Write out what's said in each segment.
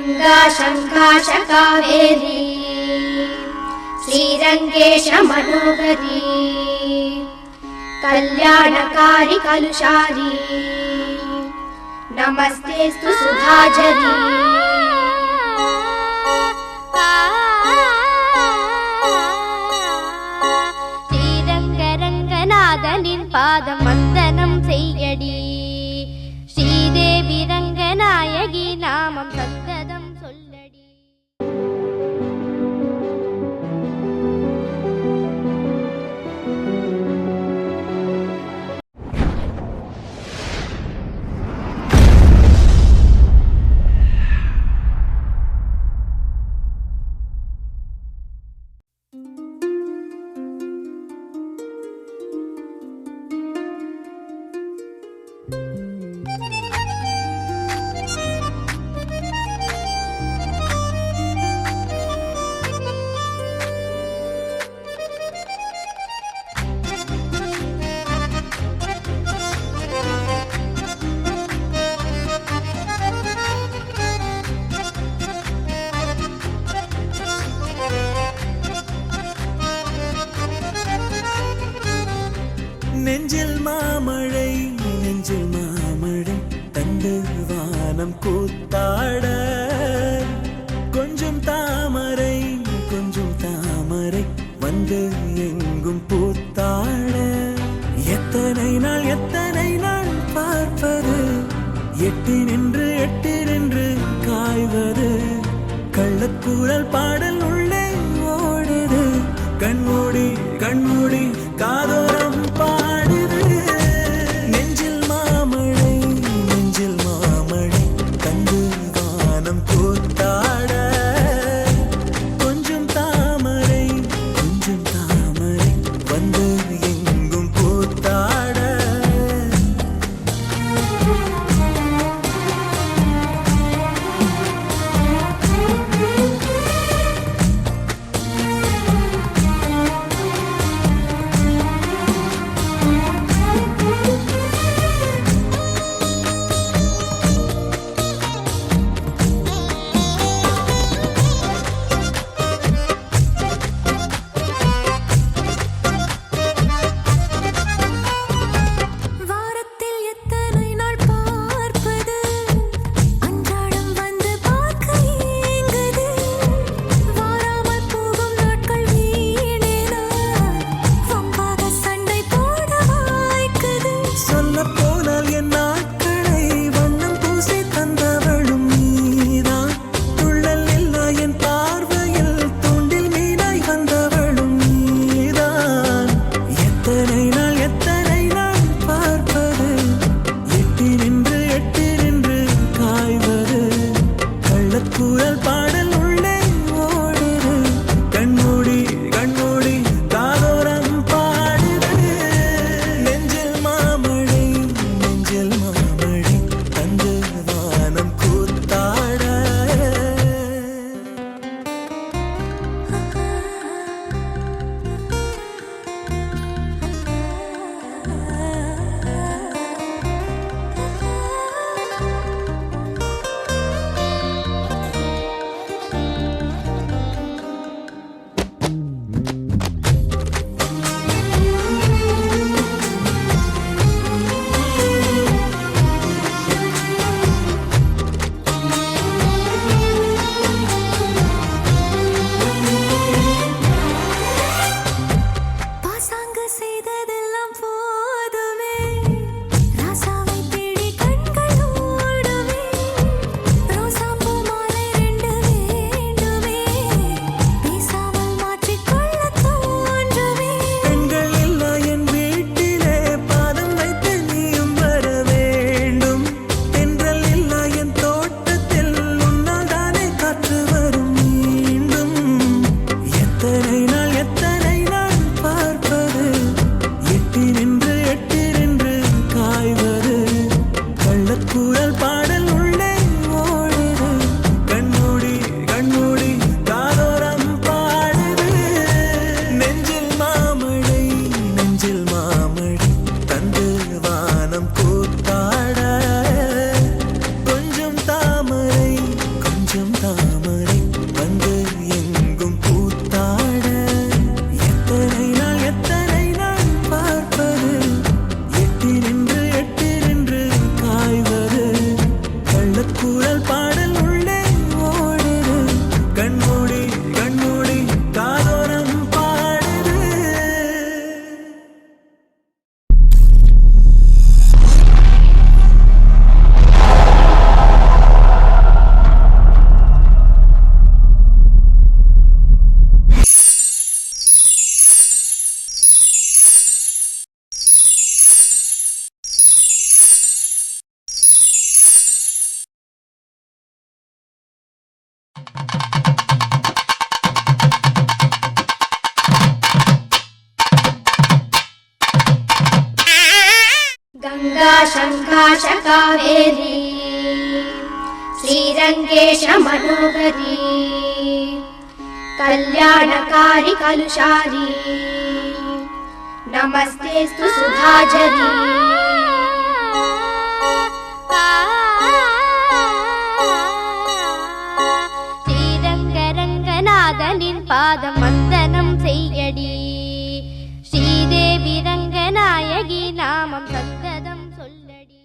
गंगा शंकाश कावेरी श्रीरंगेश मनोहरी कल्याणकारी कलुषारी नमस्तेस्तु सुधाझरी श्रीरंगरंगनाथनिन पादम वंदनम सेय्यडी श्रीदेवी रंगनायकी नामम सत्तदम सोल्लडी நெஞ்சில் மாமழை தந்து வானம் கூத்தாட கொஞ்சம் தாமரை வந்து எங்கும் பூத்தாட எத்தனை நாள் பார்ப்பது எட்டி நின்று காய்வது கள்ளக்கூறல் பாடல் உள்ளே ஓடுது கண்மூடி காதோரம் பாடுது நெஞ்சில் மாமழை தந்து வானம் கூத்தாட கொஞ்சம் தாமரை வந்து எங்கும் கூத்தாட காதல் பாடல் உள்ளே ஓடுது கண்மூடி கண்மூடி காதோரம் பாடுது गंगा शंका च कावेरी श्रीरंगेश मनोहरी कल्याणकारी कलुषारी नमस्तेस्तु सुधाझरी ஸ்ரீரங்கரங்கநாதனின் பாதம் வந்தனம் செய்யடி ஸ்ரீதேவி ரங்கநாயகி நாமம் சந்ததம் சொல்லடி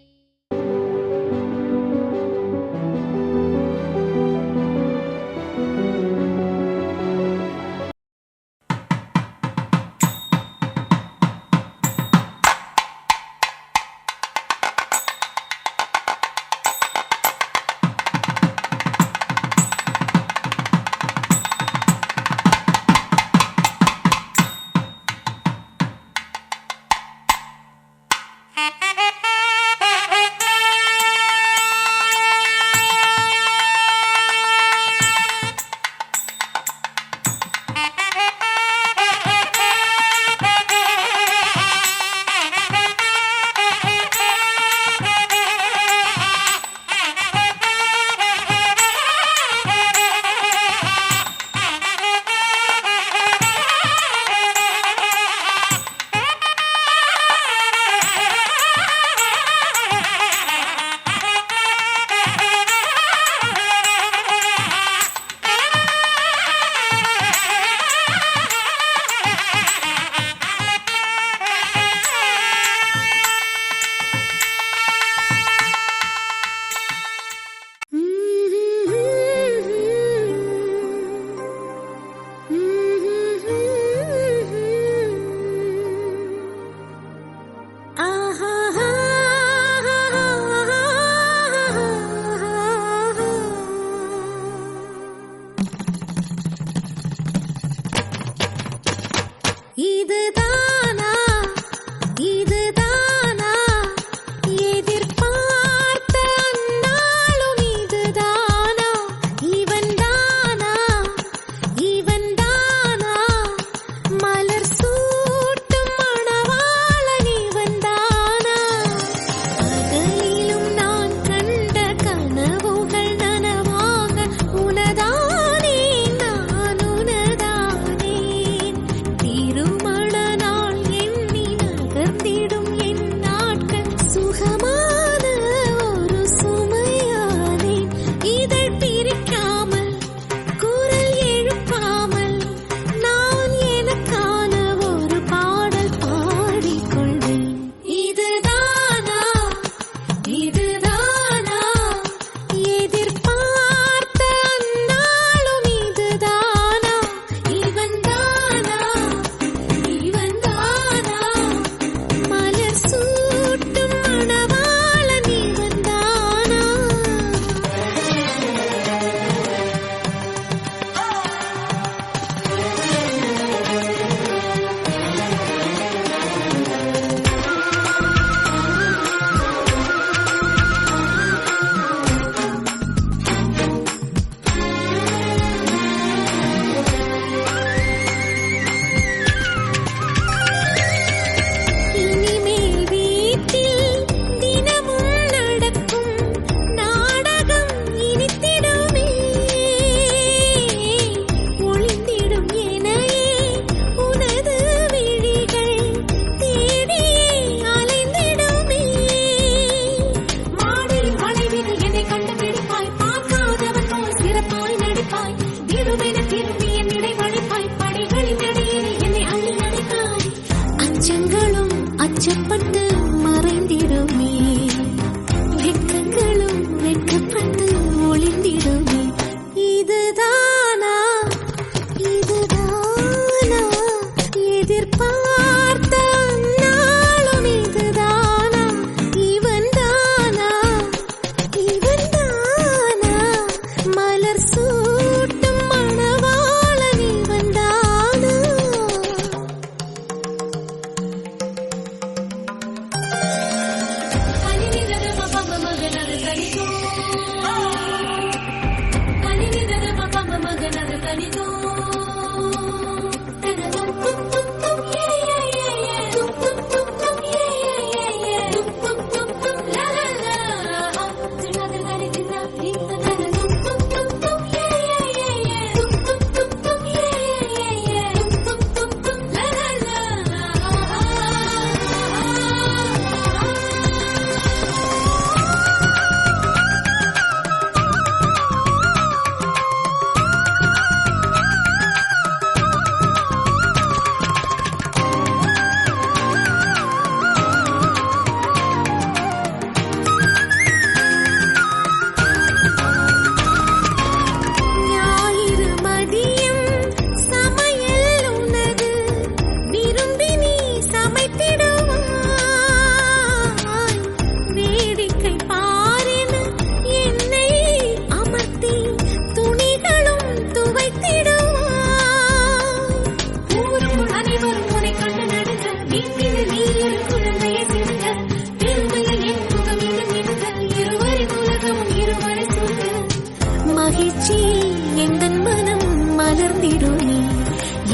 பேச்சில் எந்தன் மனம் மலர்ந்திடுமே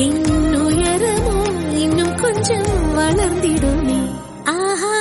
என் உயரமோ இன்னும் கொஞ்சம் வளர்ந்திடுமே ஆஹா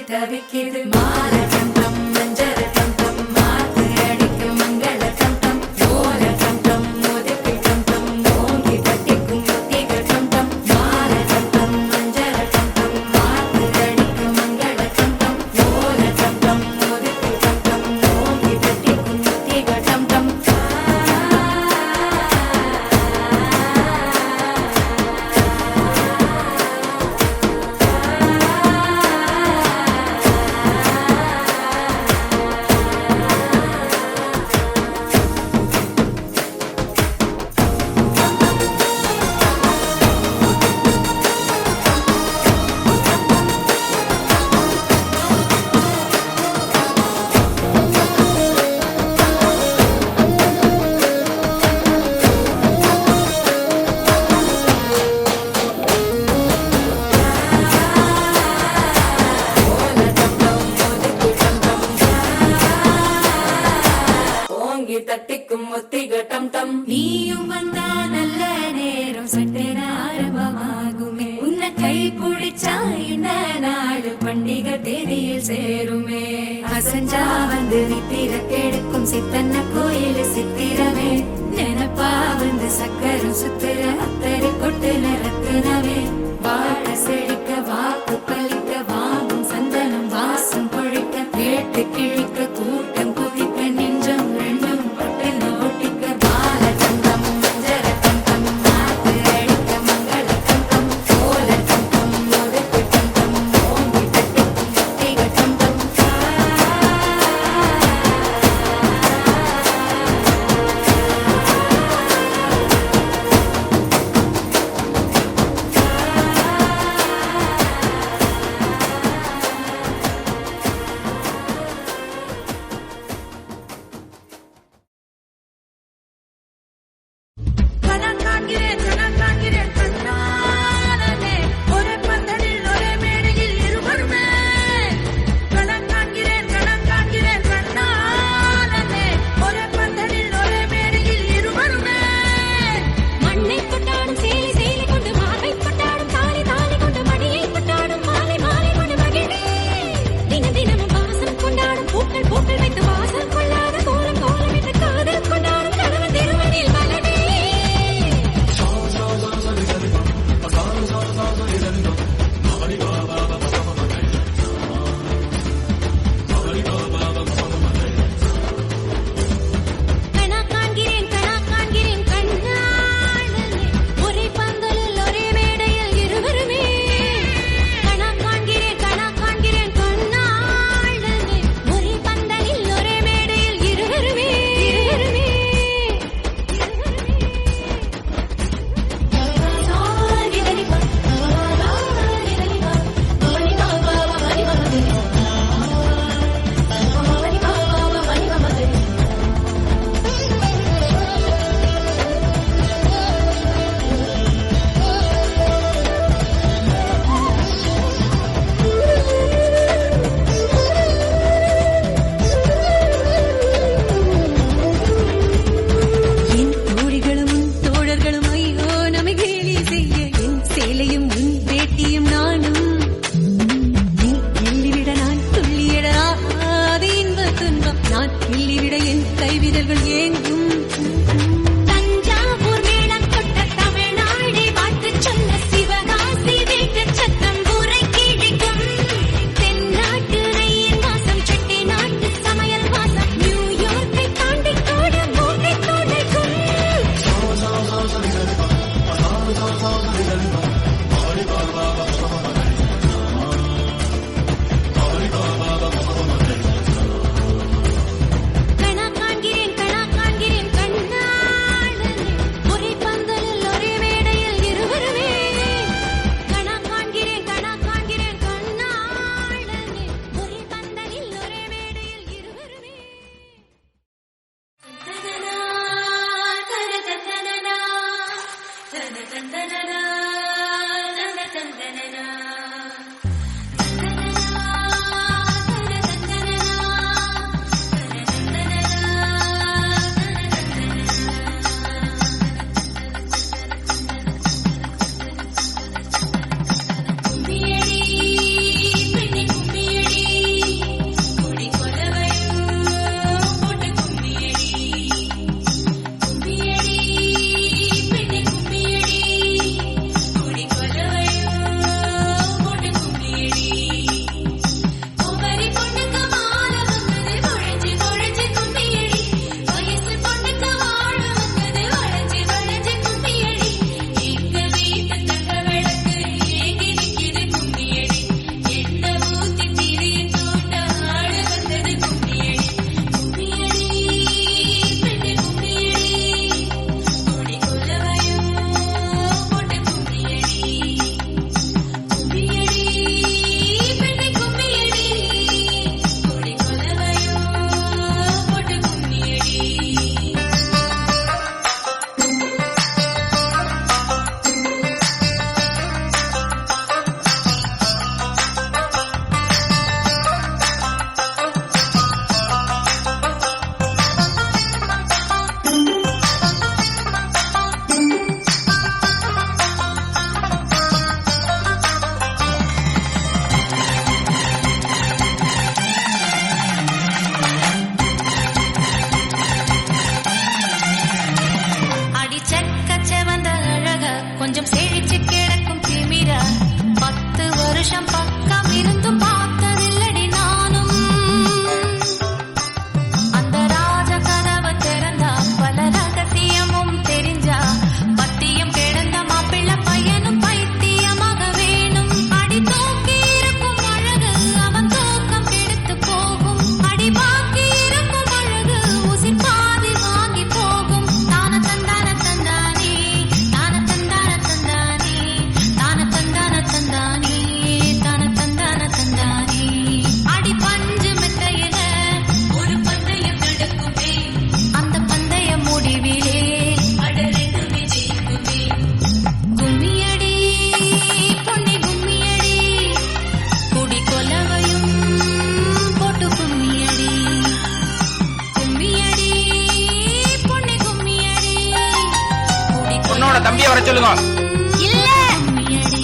தவிக்கிது மாலை டம் டம் மஞ்சள் டம் டம் மாத்து அடிக்க மங்கள டம் டம் ஓல டம் டம் மோதிக்கு டம் டம் ஓங்கி தட்டிக்கும் முத்திக டம் டம் மாலை டம் டம் மஞ்சள் டம் டம் மாத்து அடிக்க மங்கள டம் டம் ஓல டம் டம் மோதிக்கு டம் டம் ஓங்கி தட்டிக்கும் முத்திக டம் டம் தட்டிக்கும் முத்திக டம் டம் நீயும் வந்தா நல்ல நேரம் சட்டென ஆரம்பமாகுமே உன்னை கை பிடிச்சா இந்த நாடு பண்டிகை தேதியில் சேருமே அசஞ்சா வந்து நித்திர கெடுக்கும் சித்தன்ன கோயில் சித்திரமே நினப்பா வந்து சக்கரம் சுத்துற அத்தரை கொட்டுல ரத்தினவே வாழ செழிக்க வாக்கு பலிக்க வாங்கும் சந்தனம் வாசம் பொழிக்க கேட்டு கிழிக்க கூட்டம் குதிக்க நெஞ்சம் ரெண்டும் பட்டின ஒட்டிக்க பால தங்கம் மஞ்சர தங்கம் மாத்து அடிக்க மங்கள தங்கம் ஓல தங்கம் முதுக்கு தங்கம் ஓங்கி தட்டிக்கும் முத்திக தங்கம் கிள்ளிவிட என் கைவிரல்கள் ஏங்கும். தஞ்சாவூர் மேளம் கொட்ட தமிழ்நாடு வாழ்த்து சொல்ல சிவகாசி வீட்டு சத்தம் ஊரை கிழிக்கும். தென்னாட்டு ரயில் வாசம் செட்டி நாட்டு சமையல் வாசம் நியூயார்க்கை தாண்டி கூட மூக்கை துடைக்கும். கணா காண்கிறேன் கண்ணாடனே ஒரே பந்தலில் ஒரே மேடையில் இருவருமே. கணா காண்கிறேன் கண்ணாடனே ஒரே பந்தலில் ஒரே மேடையில் இருவருமே. தனதனா தனதனா தனதனா தனதனா கொஞ்சம் செழிச்சு கிடக்கும் திமிரா 10 வருஷம் பக்கம் இருந்தும் பார்த்ததில்லடி நானும். அந்த ராஜ கதவை திறந்தா பல ரகசியமும் தெரிஞ்சா பத்தியம் கிடந்த மாப்பிள்ள பையனும் பைத்தியமாக வேணும். அடி தூக்கி இருக்கும் அழகு அவன் தூக்கம் கெடுத்து போகும். அடி பாக்கி இருக்கும் அழகு உசிர் பாதி வாங்கி போகும். தான தந்தான தந்தானே தான தந்தான தந்தானே தான தந்தான தந்தானே தான தந்தான தந்தானே. அடி பஞ்சு மெத்தையில ஒரு பந்தயம் நடக்குமே. அந்த பந்தய முடிவிலே அடரெண்டுமே ஜெயிக்குமே. கும்மியடி பொன்னி கும்மியடி குடி கொலவையும் போட்டு கும்மியடி. கும்மியடி பொன்னி கும்மியடி குடி பொண்ணோட தம்பியை வர சொல்லுங்க. இல்ல கும்மியடி.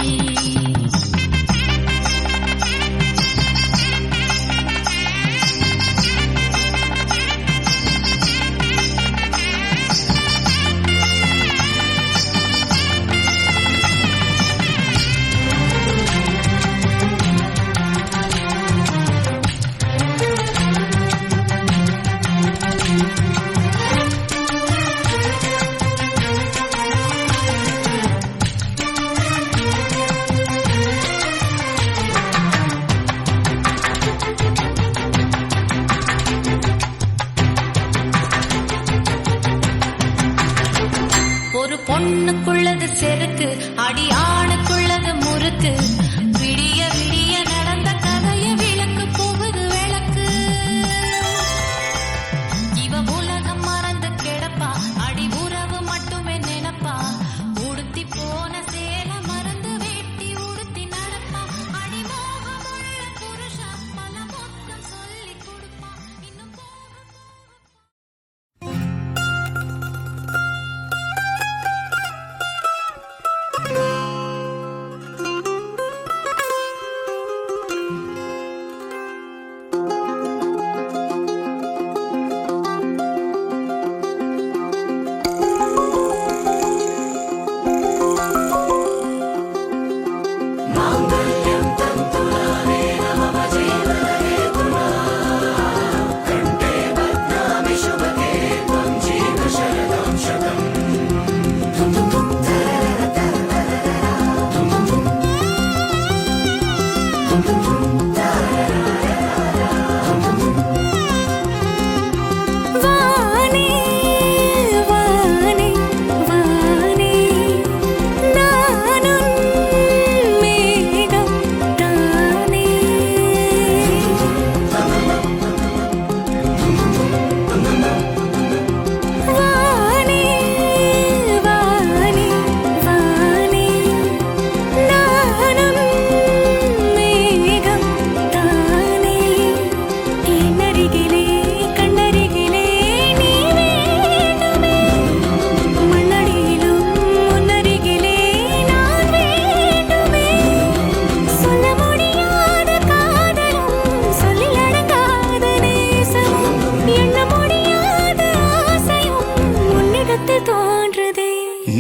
ஒரு பொண்ணுக்குள்ளது செருக்கு அடி ஆணுக்குள்ளது முறுக்கு. விடிய விடிய நடந்த கதைய விளக்கு போகுது விளக்கு. இவ உலகம் மறந்து கிடப்பா அடி உறவு மட்டுமே நினைப்பா. உடுத்தி போன சேல மறந்து வேட்டி உடுத்தி நடப்பா. அடி மோகமுள்ள புருஷா பல மொத்தம் சொல்லி கொடுப்பா. இன்னும் போக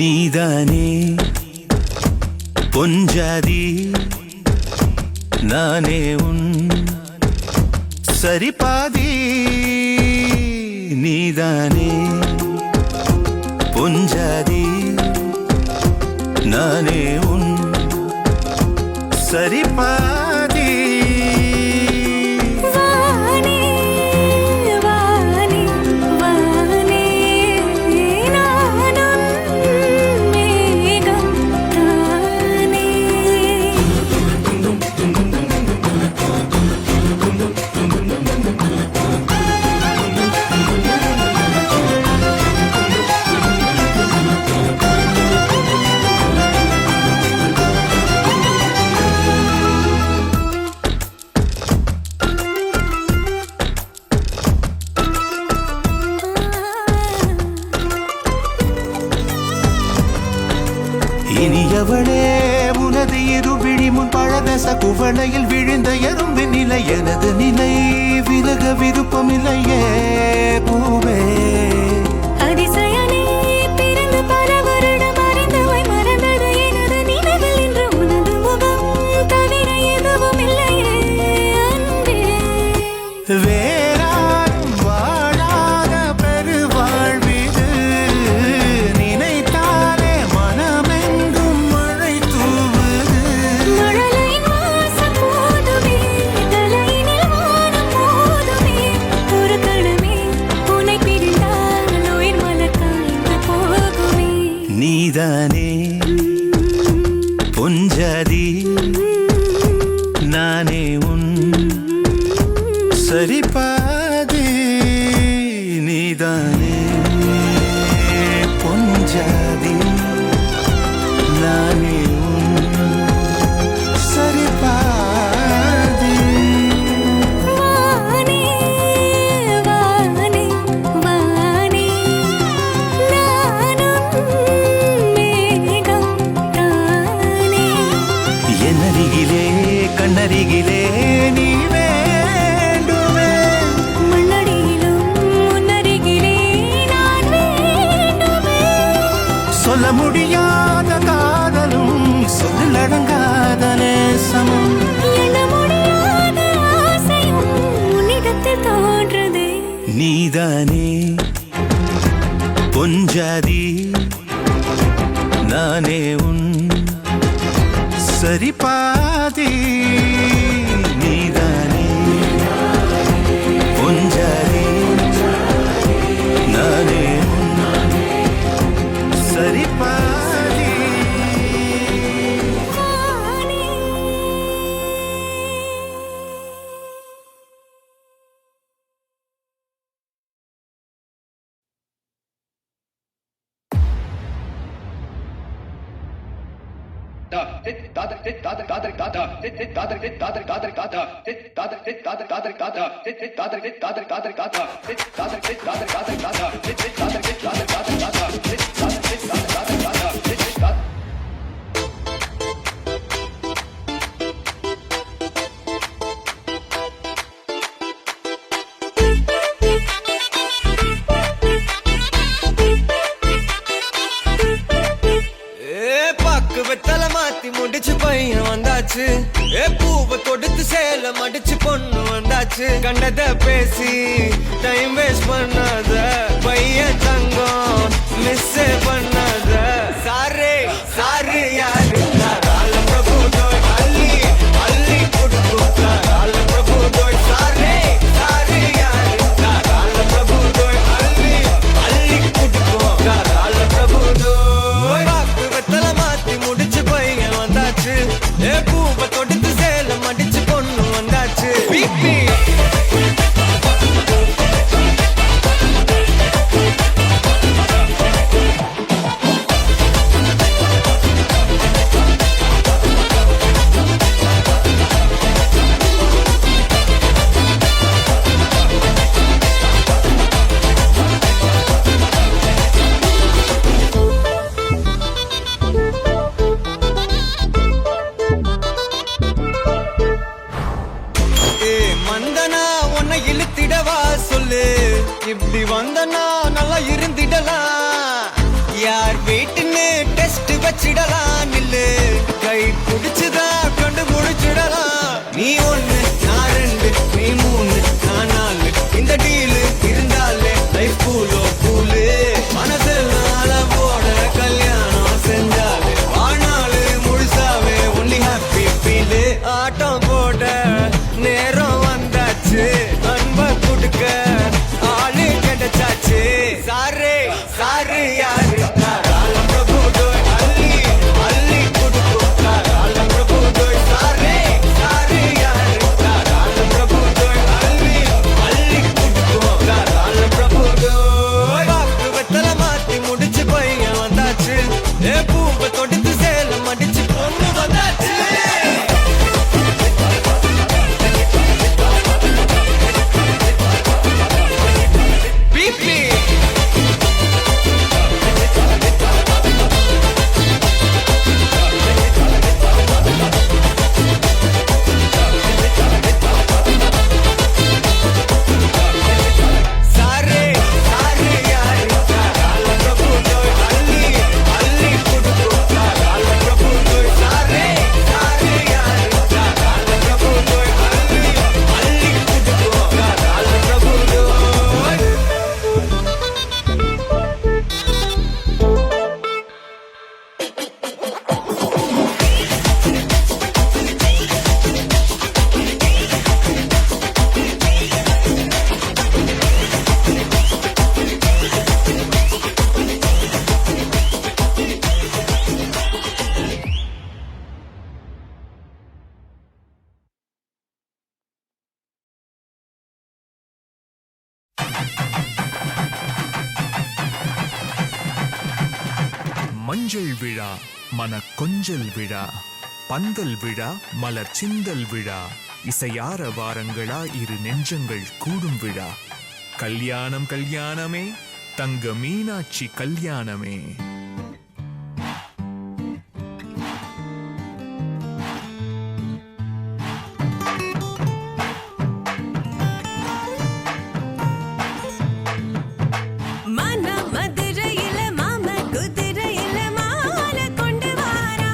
நீதானே பொஞ்சாதி நானே உன் சரிபாதி நீதானே பொஞ்சாதி நானே உன் சரிபாதி இனியவளே உனது இருவிழி முன் பழதச குவளையில் விழுந்த எறும்பு நிலை எனது நிலை விலக விருப்பமில்லையே பூவே அதிசயனே பிறந்து பல வருடம் அறிந்தவை மறந்தது எனது நினைவில் இன்று உனது முகம் தவிர எதுவும் இல்லையே அன்பே வேறாரும் வாழாத பெருவாழ்விது நினைத்தாலே மனமெங்கும் மழை தூவுது மழலை வாசம் போதுமே தலையினில் வானம் போதுமே ஒரு கணமே உன்னை பிரிந்தால் உயிர் மலர் காய்ந்து போகுமே நீதானே பொஞ்சாதி நானே உன் சரிபாதி நீதானே பொஞ்சாதி நானே உன் சரிபாதி வானே வானே வானே நானும் மேகம் தானே என்னருகிலே கண்ணருகிலே நீ வேண்டுமே மண்ணடியிலும் முன்னருகிலே நான் வேண்டுமே சொல்ல முடியாத காதலும் சொல்லடங்காத நேசமும் எண்ண முடியாத ஆசையும் உன்னிடத்தில் தோன்றுதே நீதானே பொஞ்சாதி நானே உன் சரிபாதி நீதானே பொஞ்சாதி நானே உன் சரிபாதி வெத்தலை மாத்தி முடிச்சு பையன் வந்தாச்சு பூவை தொடுத்து சேலம் அடிச்சு பொண்ணு வந்தாச்சு கண்டத பேசி டைம் வேஸ்ட் பண்ணாத பையன் தங்கம் மிஸ் பண்ணாத சாரே சாரு யாரு கால பிரபு தோய் அள்ளி அள்ளி கொடுத்தா கால பிரபு தோய் சாரே சாரு யாரு கால பிரபு தோய் அள்ளி அள்ளி கொடுத்தா கால பிரபு தோய் வெத்தலை மாத்தி முடிச்சு பையன் வந்தாச்சு பூவை தொடுத்து சேலம் அடிச்சு பொண்ணு வந்தாச்சு பிபி இப்படி வந்தனா நல்லா இருந்திடலாம் யார் வீட்டுன்னு டெஸ்ட் வச்சிடலாம் நில்லு கை பிடிச்சுதா கண்டு முடிச்சிடலாம் நீ ஒண்ணு நான் ரெண்டு நீ மூணு நான் நாலு இந்த டீலு இருந்தாலே லைஃப் கூலோ கூலு மனசெல்லாம் போட கல்யாணம் செஞ்சாலே ஆனாலு முழுசாவே ஒன்லி ஹாப்பி ஃபீலு ஆட்டம் போட நேரம் வந்தாச்சு அன்பை கொடுக்க ஆளு கிடைச்சாச்சு சாரே சாரு யாரு காலம் பிரபு டோய் அள்ளி அள்ளி கொடுக்கும் காலம் பிரபு டோய் சாரே சாரு யாரு காலம் பிரபு டோய் அள்ளி அள்ளி கொடுக்கும் காலம் பிரபு டோய் பாக்கு வெத்தல மாத்தி முடிச்சு பையன் வந்தாச்சு ஏ பூவை தொடுத்து சேலம் அடிச்சு பொண்ணு வந்தாச்சு பிபி சாரே சாரு யாரு காலம் பிரபு டோய் அள்ளி அள்ளி கொடுக்கும் காலம் பிரபு டோய் சாரே சாரு யாரு காலம் பிரபு டோய் அள்ளி அள்ளி கொடுக்கும் காலம் பிரபு டோய் மஞ்சள் விழா மன கொஞ்சல் விழா பந்தல் விழா மலர் சிந்தல் விழா இசையார வாரங்களா இரு நெஞ்சங்கள் கூடும் விழா கல்யாணம் கல்யாணமே தங்க மீனாட்சி கல்யாணமே மன மதுரையில மாம குதிரையில மாலை கொண்டு வாரா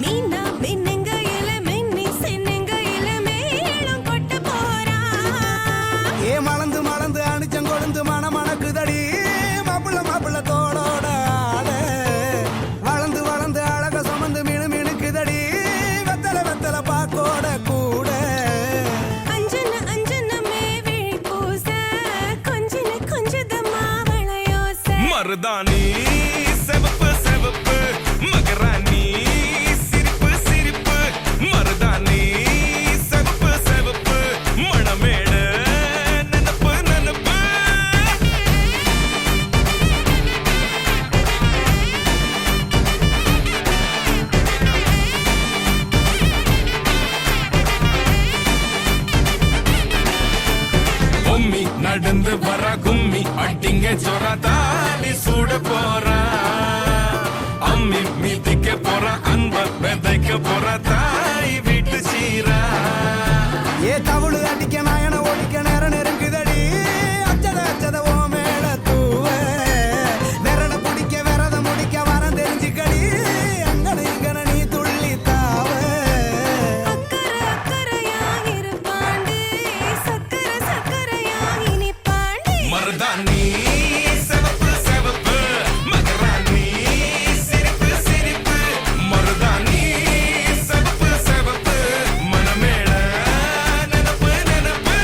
மீனா மின்னுங்கையில மின்னி சின்னுங்கையில மேளம் கொட்ட போறா ஏ மலந்து மலந்து அணிச்சம் கொழுந்து மணக்குதடி மாப்பிள்ள மாப்பிள்ள தோளோட ஆட வளர்ந்து வளர்ந்து அழக சுமந்து மினு மினுக்குதடி வெத்தல வெத்தல பாக்கோட கூட அஞ்சன அஞ்சனமே விழி பூச கொஞ்சன கொஞ்சதமா வளையோச மருதாணி செவப்பு செவப்பு மகராணி சிரிப்பு சிரிப்பு மருதாணி செவப்பு செவப்பு மணமேட நனப்பு நனப்பு பொம்மி நடந்து வர கும்மி அட்டிங்க ஜொரா தாலி சூட போறா அம்மி மீதிக்க போறா அன்ப விதைக்க போறா தாய் வீட்டு சீரா ஏ தவுளு அடிக்க நாயன ஒழிக்க நேரம் நெருங்குதடி அச்சத அச்சத ஓ மேல தூவ விரல பிடிக்க விரத முடிக்க வரம் தெரிஞ்சுக்கடி அங்கன இங்கன நீ துள்ளி தாவ அக்கறை அக்கறையா இருப்பாண்டு சக்கரை சக்கரையா இனிப்பாண்டு மருதாணி செவப்பு செவப்பு மகராணி சிரிப்பு சிரிப்பு மருதாணி செவப்பு செவப்பு மணமேள நனப்பு நனப்பு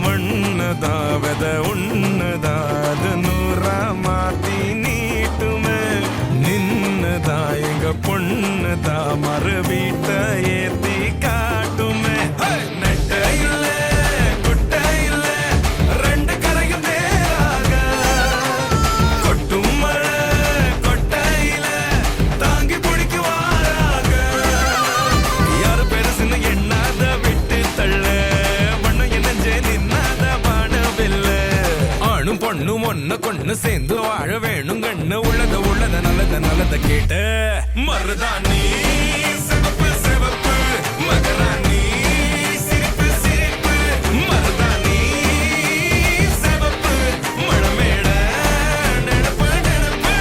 மண்ணதாவத உன்னதாத நூறா மாத்தி நீட்டுமே நின்னதா எங்க பொண்ணுதா மறு வீட்டை ஏத்தி கா கொண்டு சேர்ந்து வாழ வேணும் கண்ணு உள்ளத நல்லத கேட்டு மருதாணி சிவப்பு சிவப்பு மகராணி சிரிப்பு சிரிப்பு மருதாணி சிவப்பு மணமேட நினப்பு நினப்பு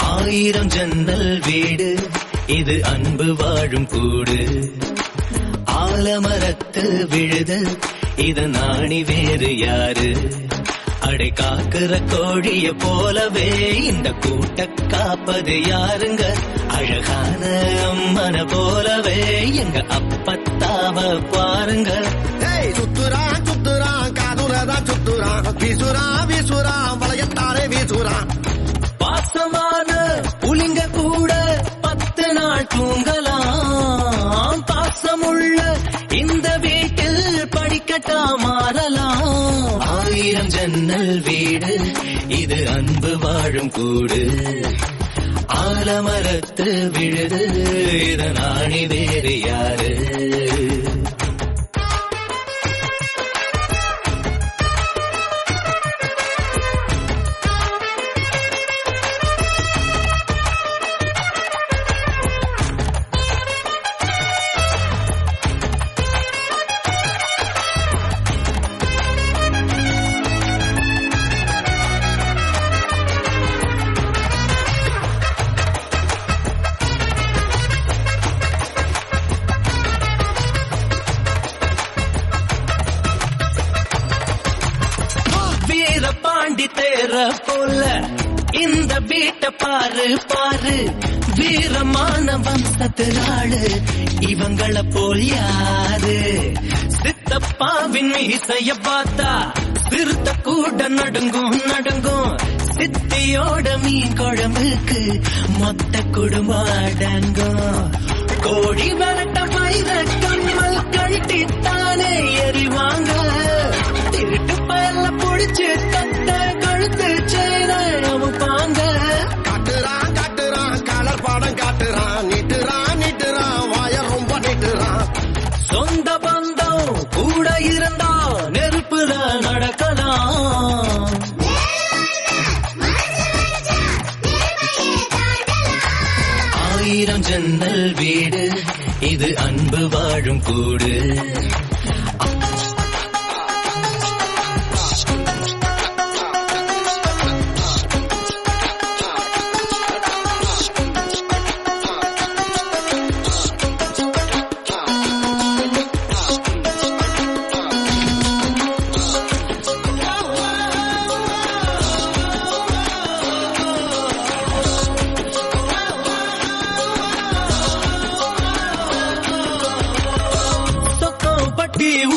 ஆயிரம் ஜன்னல் வீடு இது அன்பு வாழும் கூடு ஆலமரத்து விழுது இது நாணி வேறு யாரு அடை காக்குற கோழிய போலவே இந்த கூட்ட காப்பது யாருங்க அழகான அம்மன போலவே எங்க அப்பத்தாவ பாருங்க சுத்துறான் சுத்துறான் காதுலதான் சுத்துறான் வீசுறான் வீசுறான் வளையத்தாரே வீசுறான் பாசமான புலிங்க கூட 10 நாள் தூங்கலாம் பாசமுள்ள இந்த வீட்டில் படிக்கட்டா மாறலாம் ஆயிரம் ஜன்னல் வீடு இது அன்பு வாழும் கூடு ஆலமரத்து விழுது இது நாணி வேறு யாரு போல இந்த வீட்டை பாரு பாரு வீரமான வம்சத்தினாளு இவங்கள போல் யாரு சித்தப்பாவின் மீசைய பார்த்தா சிறுத்த கூட நடுங்கும் நடுங்கும் சித்தியோட மீன் குழம்புக்கு மொத்த குடும்பம் அடங்கும் கோடி வரட்ட வைர கம்மல் கழட்டித்தானே எறிவாங்க திருட்டு பயல புடிச்சு கட்ட கழுத்து சேர அமுப்பாங்க காட்டுறான் காட்டுறான் கலர் பாடம் காட்டுறான் நீட்டுறான் நீட்டுறான் வாய ரொம்ப நீட்டுறான் சொந்த பந்தம் கூட இருந்தா நெருப்புல நடக்கலாம் ஆயிரம் ஜன்னல் வீடு இது அன்பு வாழும் கூடு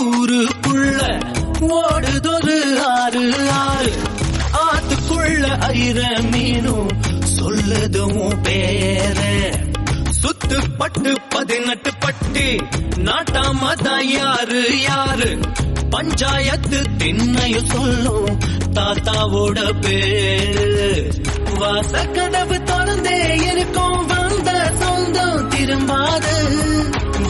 ஊருக்குள்ள ஓடுதொரு ஆறு ஆறு ஆத்துக்குள்ள ஐர மீனும் சொல்லுதும் பேர சுத்து பட்டு 18 பட்டி நாட்டாமதான் யாரு யாரு பஞ்சாயத்து திண்ணையும் சொல்லும் தாத்தாவோட பேரு வாசக்கதவு திறந்தே இருக்கும் வந்த சொந்தம் திரும்பாது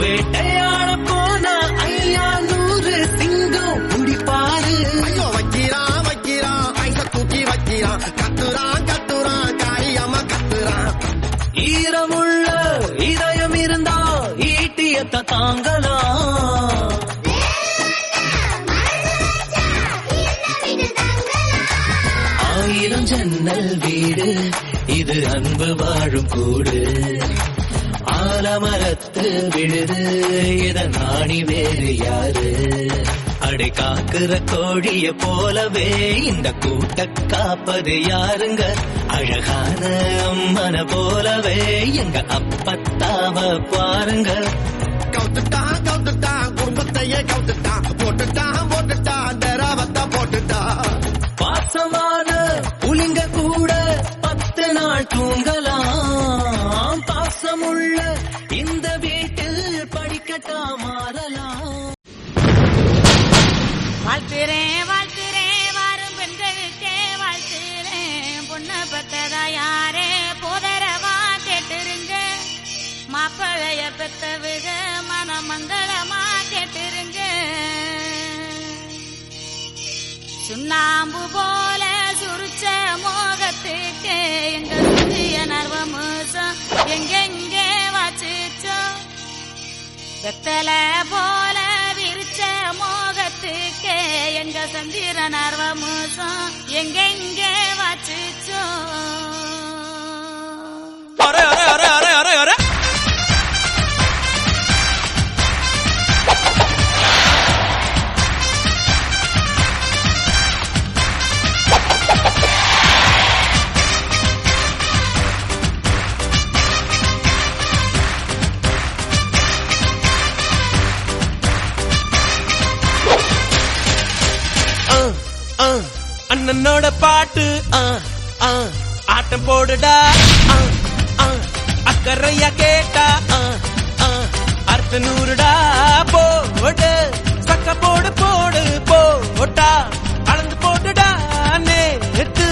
வேட்டையாட போன ஐயா 100 சிங்கம் குடிப்பாரு ஐயோ வைக்கிறான் வைக்கிறான் ஐச தூக்கி வைக்கிறான் கத்துறான் கத்துறான் காரியமா கத்துறான் ஈரமுள்ள இதயம் இருந்தா ஈட்டியத்தை தாங்கலாம் ஆயிரம் ஜன்னல் வீடு இது அன்பு வாழும் கூடு ஆலமரத்து விழுது இத நாணி வேறு யாரு அடை காக்குற கோழிய போலவே இந்த கூட்ட காப்பது யாருங்க அழகான அம்மன போலவே எங்க அப்பத்தாவ பாருங்க கவுத்துட்டான் கவுத்துட்டான் குடும்பத்தையே கவுத்துட்டான் போட்டுட்டான் போட்டுட்டான் டெராவத்தா போட்டுட்டான் பாசமான புலிங்க கூட 10 நாள் தூங்கலாம் பாசமுள்ள இந்த வீட்டில் படிக்கட்டா மாறலாம் வாழ்த்துறேன் வாழ்த்துறேன் வாரும் பெண்களுக்கே வாழ்த்துறேன் பொண்ணு பெத்ததா யாரே போதரவா கேட்டுருங்க மாப்பிளைய பெத்தவுக மனமங்களமா கேட்டுருங்க சுண்ணாம்பு போல சுருச்ச மோகத்துக்கு எங்க சுரிய நர்வமுசம் எங்கெங்கே வாச்சிச்சோம் வெத்தல போல விரிச்ச மோகத்துக்கு எங்க சந்திரன் ஆர்வமோசம் எங்கெங்கே வச்சுச்சோ அரே அரே அரே அரே அரே அரே அண்ணனோட பாட்டு ஆட்டம் போடுடா அக்கறையா கேட்டா அர்த்த நூறுடா போடு சக்க போடு போடு போட்டா அளந்து போட்டுடா நேத்து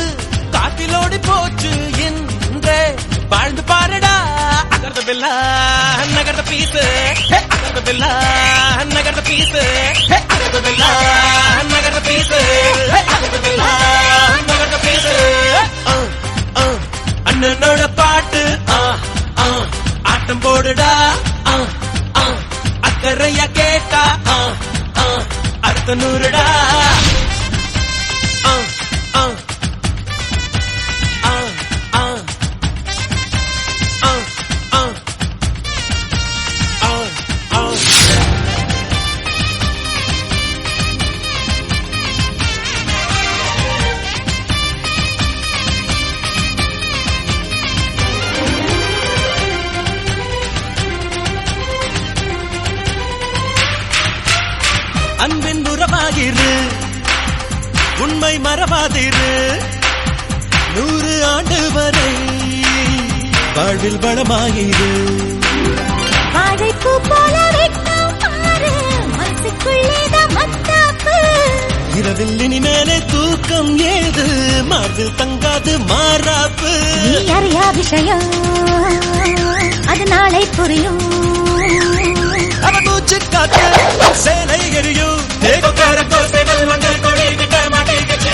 காத்திலோடி போச்சு என்றே வாழ்ந்து பாருடா அகர்த பில்லா நகர்த பீசு அகர்த பில்லா நகர்த பீசு அகர்த பில்லா நகர்த பீசு அகர்த பில்லா நகர்த பீசு அண்ணனோட பாட்டு ஆட்டம் போடுடா அக்கறையா கேட்டா அர்த்த நூறுடா அன்பின் உறவாகிரு உண்மை மறவாதிரு 100 ஆண்டு வரை வாழ்வில் வளமாயிரு வாழைப்பூ போல வெட்கம் பாரு மனசுக்குள்ளேதான் மத்தாப்பு இரவில் இனிமேலே தூக்கம் ஏது மார்பில் தங்காது மாறாப்பு நீ அறியா விஷயம் அது நாளை புரியும் அவன் மூச்சு காத்து சேலை எரியும் தேகோ கரக்கோ சேவல் மண்டல் கொடி விட்ட மாட்டேங்குது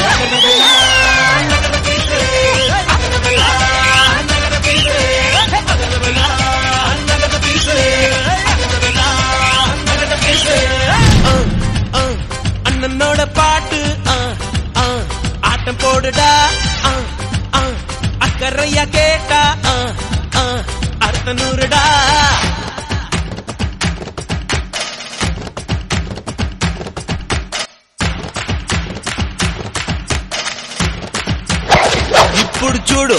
அண்ணனோட பாட்டு ஆட்டம் போடுடா அக்கறையா கேட்டா அர்த்த நூறுடா ఇప్పుడు చూడు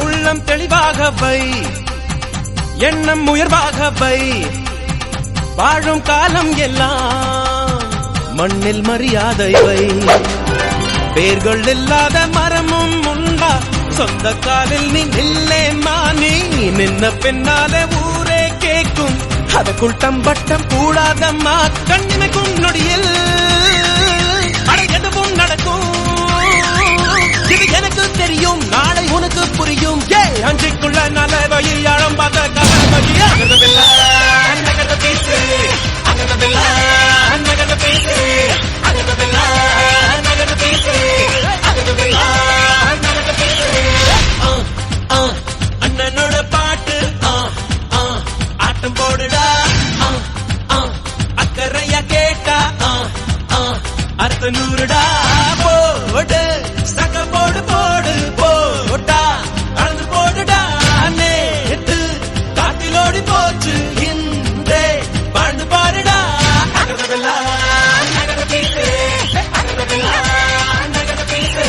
உள்ளம் தெளிவாக வை எண்ணம் உயர்வாக வை வாழும் காலம் எல்லாம் மண்ணில் மரியாதை வை வேர்கள் இல்லாத மரமும் உண்டா சொந்த காலில் நீ நில்லே மானி நின்ன பின்னாலே ஊரே கேட்கும் அதற்குள் தம்பட்டம் கூடாதம்மா கண்ணிமைக்கும் நொடியில் எதுவும் நடக்கும் இது எனக்கு தெரியும் நாளை உனக்கு புரியும் அஞ்சுக்குள்ள நல்ல வழி ஆழம் பார்த்த கலவழி அகதவில்லை நகர்ந்த பேசு அகதவில்லை நகர்ந்த பேசு அகதவில்லை நகர்ந்த பேசு அகதவில்லை நகர்ந்த பேசு அண்ணனோட பாட்டு ஆட்டம் போடுடா அக்கறையா கேட்டா அர்த்த நூறுடா போடு சக்க போடு போடு போட்டா அளந்து போடுடா நேத்து காத்திலோடி போச்சு இன்றே வாழ்ந்து பாருடா அகதவில்லா நகர்ந்த பேசு அகதவில்லா நகர்ந்த பேசு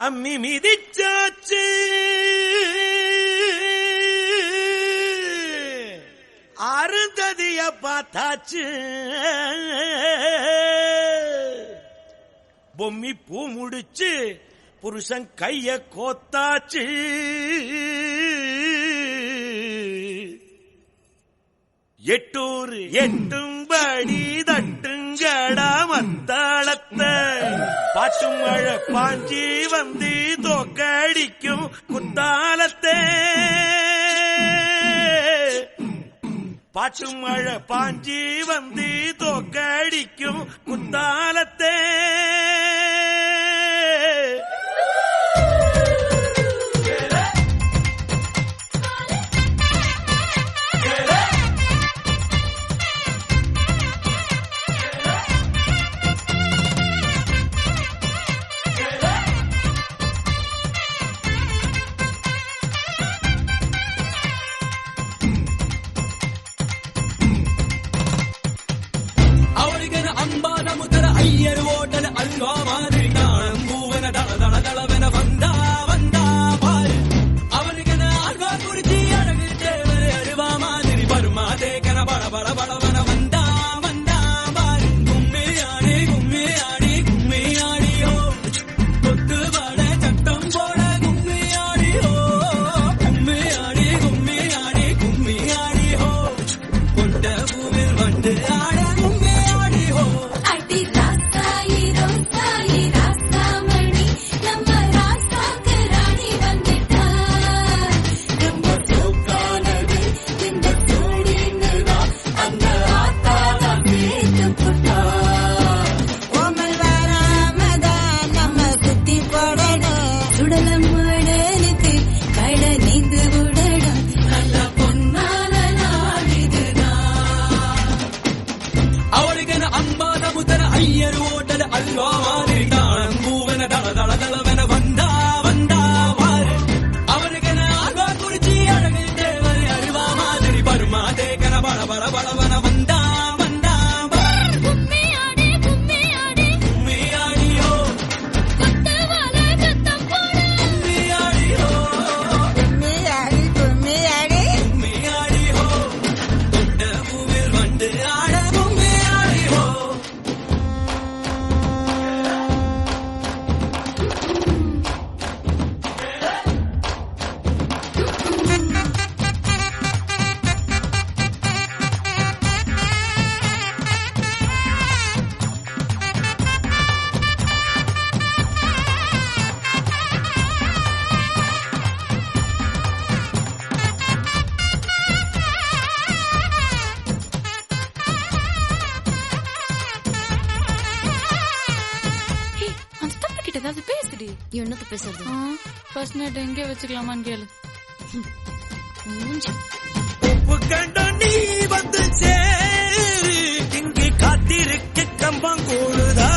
அம்மி மிதிச்சாச்சு அருந்ததி பார்த்தாச்சு, பொம்மி பூ முடிச்சு புருஷன் கைய கோத்தாச்சு. எட்டூர் எட்டும்படி தட்டுங்கடா மத்தாளத்தை, பாட்டு மழை பாஞ்சி வந்து தோக்கடிக்கும் குத்தாலத்தை. பாட்டு மழை பாஞ்சி வந்து தோக்கடிக்கும் குத்தாலத்தை. என்னது பேசுறது? ஃபர்ஸ்ட் நைட் எங்க வச்சுக்கலாமான்னு கேளு. உப்பு கண்ட நீ வந்து சேரு, இங்கு காத்திருக்க கம்பம் கூடுதா.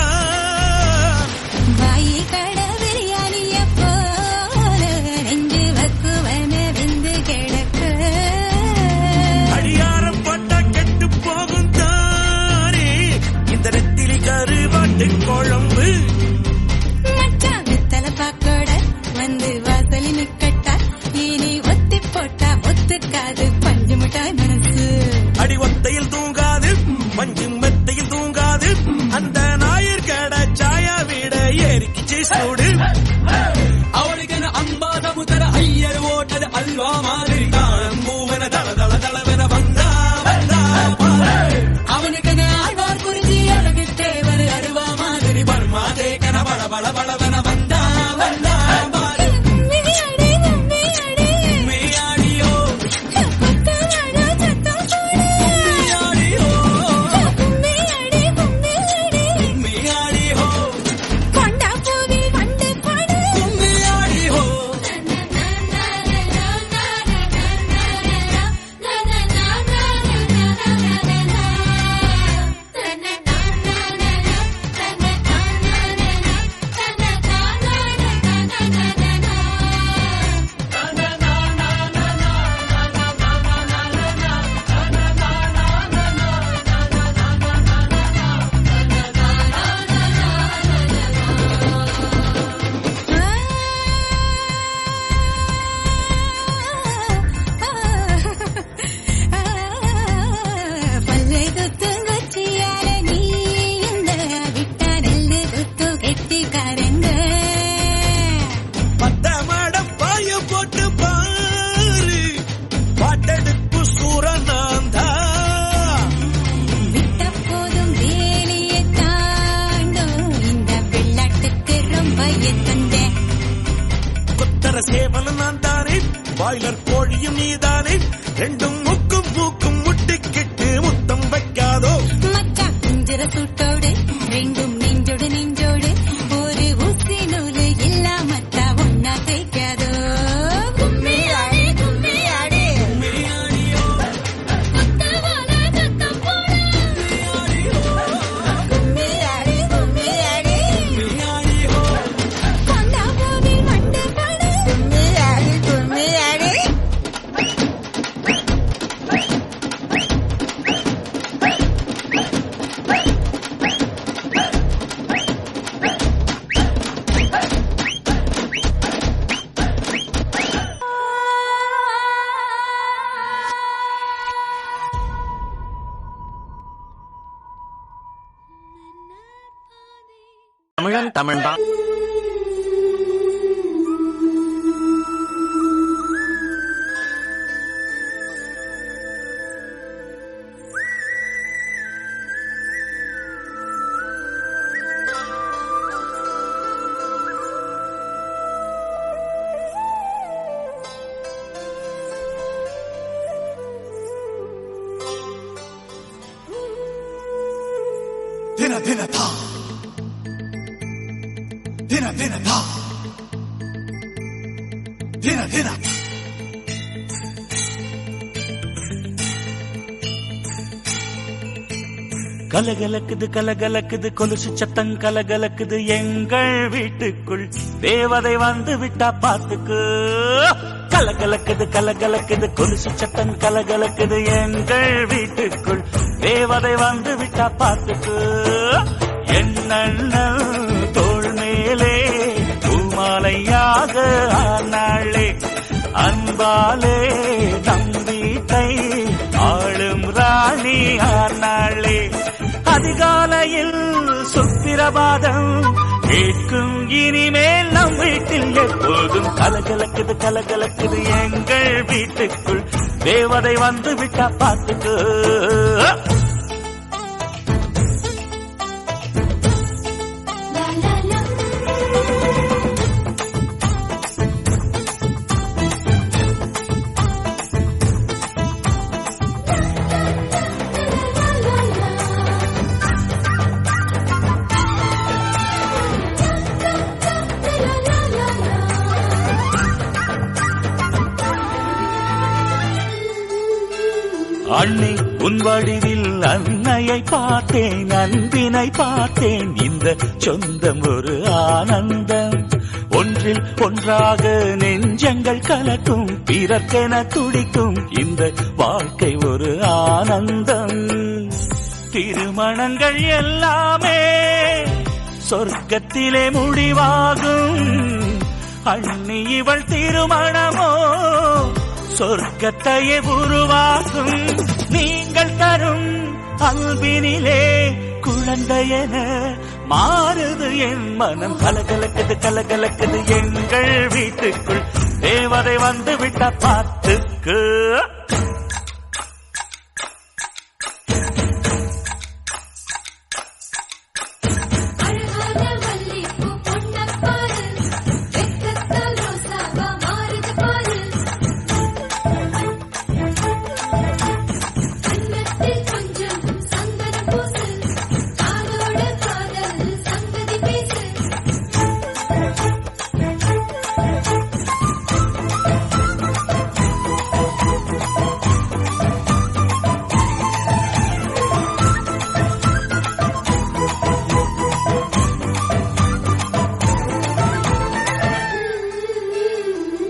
வாயி கட பிரியாணிய போல நெஞ்சு வக்குவன விந்து கிடக்க. அடியாரம் பட்டா கெட்டு போகும் தானே இந்த நெத்திலி கருவாட்டு குழம்பு. பாக்கோட வந்து வாசலி நிக்கட்டா, இனி ஒத்தி போட்டா ஒத்துக்காது பஞ்சு மிட்டாய் மனசு. அடி ஒத்தையில் பாய்லர் கோழியும் நீதானே ரெண்டும் மூக்கும் மூக்கும் முட்டிக்கிட்டு முத்தம் வைக்காதோ மச்சான் குஞ்சிர சூட்டோடு ரெண்டும் நெஞ்சோடு நெஞ்சோடு ஒரு ஊசி நூலு இல்லாமத்தா ஒன்னா தேய்க்காதோ கும்மியாடி கும்மியாடி கும்மியாடி கும்மியாடி கொண்டா போவி மண்டை படு கும்மியாடி கும்மியாடி தமிழன் தமிழ்தான். தின தின தா தின தின தா தின தின கலகலக்குது கலகலக்குது கொலுசு சத்தம் கலகலக்குது எங்கள் வீட்டுக்குள் தேவதை வந்து விட்டா பாத்துக்கு கலகலக்குது கலகலக்குது கொலுசு சத்தம் கலகலக்குது எங்கள் வீட்டுக்குள் தேவதை வந்து விட்டா பாத்துக்கு என்னண்ணன் தோள் மேலே பூமாலையாக ஆனாளே அன்பாலே நம்பீட்டை ஆளும் ராணி ஆனாளே அதிகாலையில் சுப்பிரபாதம் கேட்கும் இனிமேல் நம் வீட்டில் எப்போதும் கலகலக்குது கலகலக்குது எங்கள் வீட்டுக்குள் தேவதை வந்து விட்டா பாத்துக்கு அன்னை உன் வடிவில் அன்னையை பார்த்தேன் அன்பினை பார்த்தேன் இந்த சொந்தம் ஒரு ஆனந்தம் ஒன்றில் ஒன்றாக நெஞ்சங்கள் கலக்கும் பிறர்க்கென துடிக்கும் இந்த வாழ்க்கை ஒரு ஆனந்தம் திருமணங்கள் எல்லாமே சொர்க்கத்திலே முடிவாகும் அண்ணி இவள் திருமணமோ சொர்க்கத்தையே உருவாக்கும் நீங்கள் தரும் அன்பினிலே குழந்தையென மாறுது என் மனம் கலகலக்குது கலகலக்குது எங்கள் வீட்டுக்குள் தேவதை வந்து விட்ட பாத்துக்கு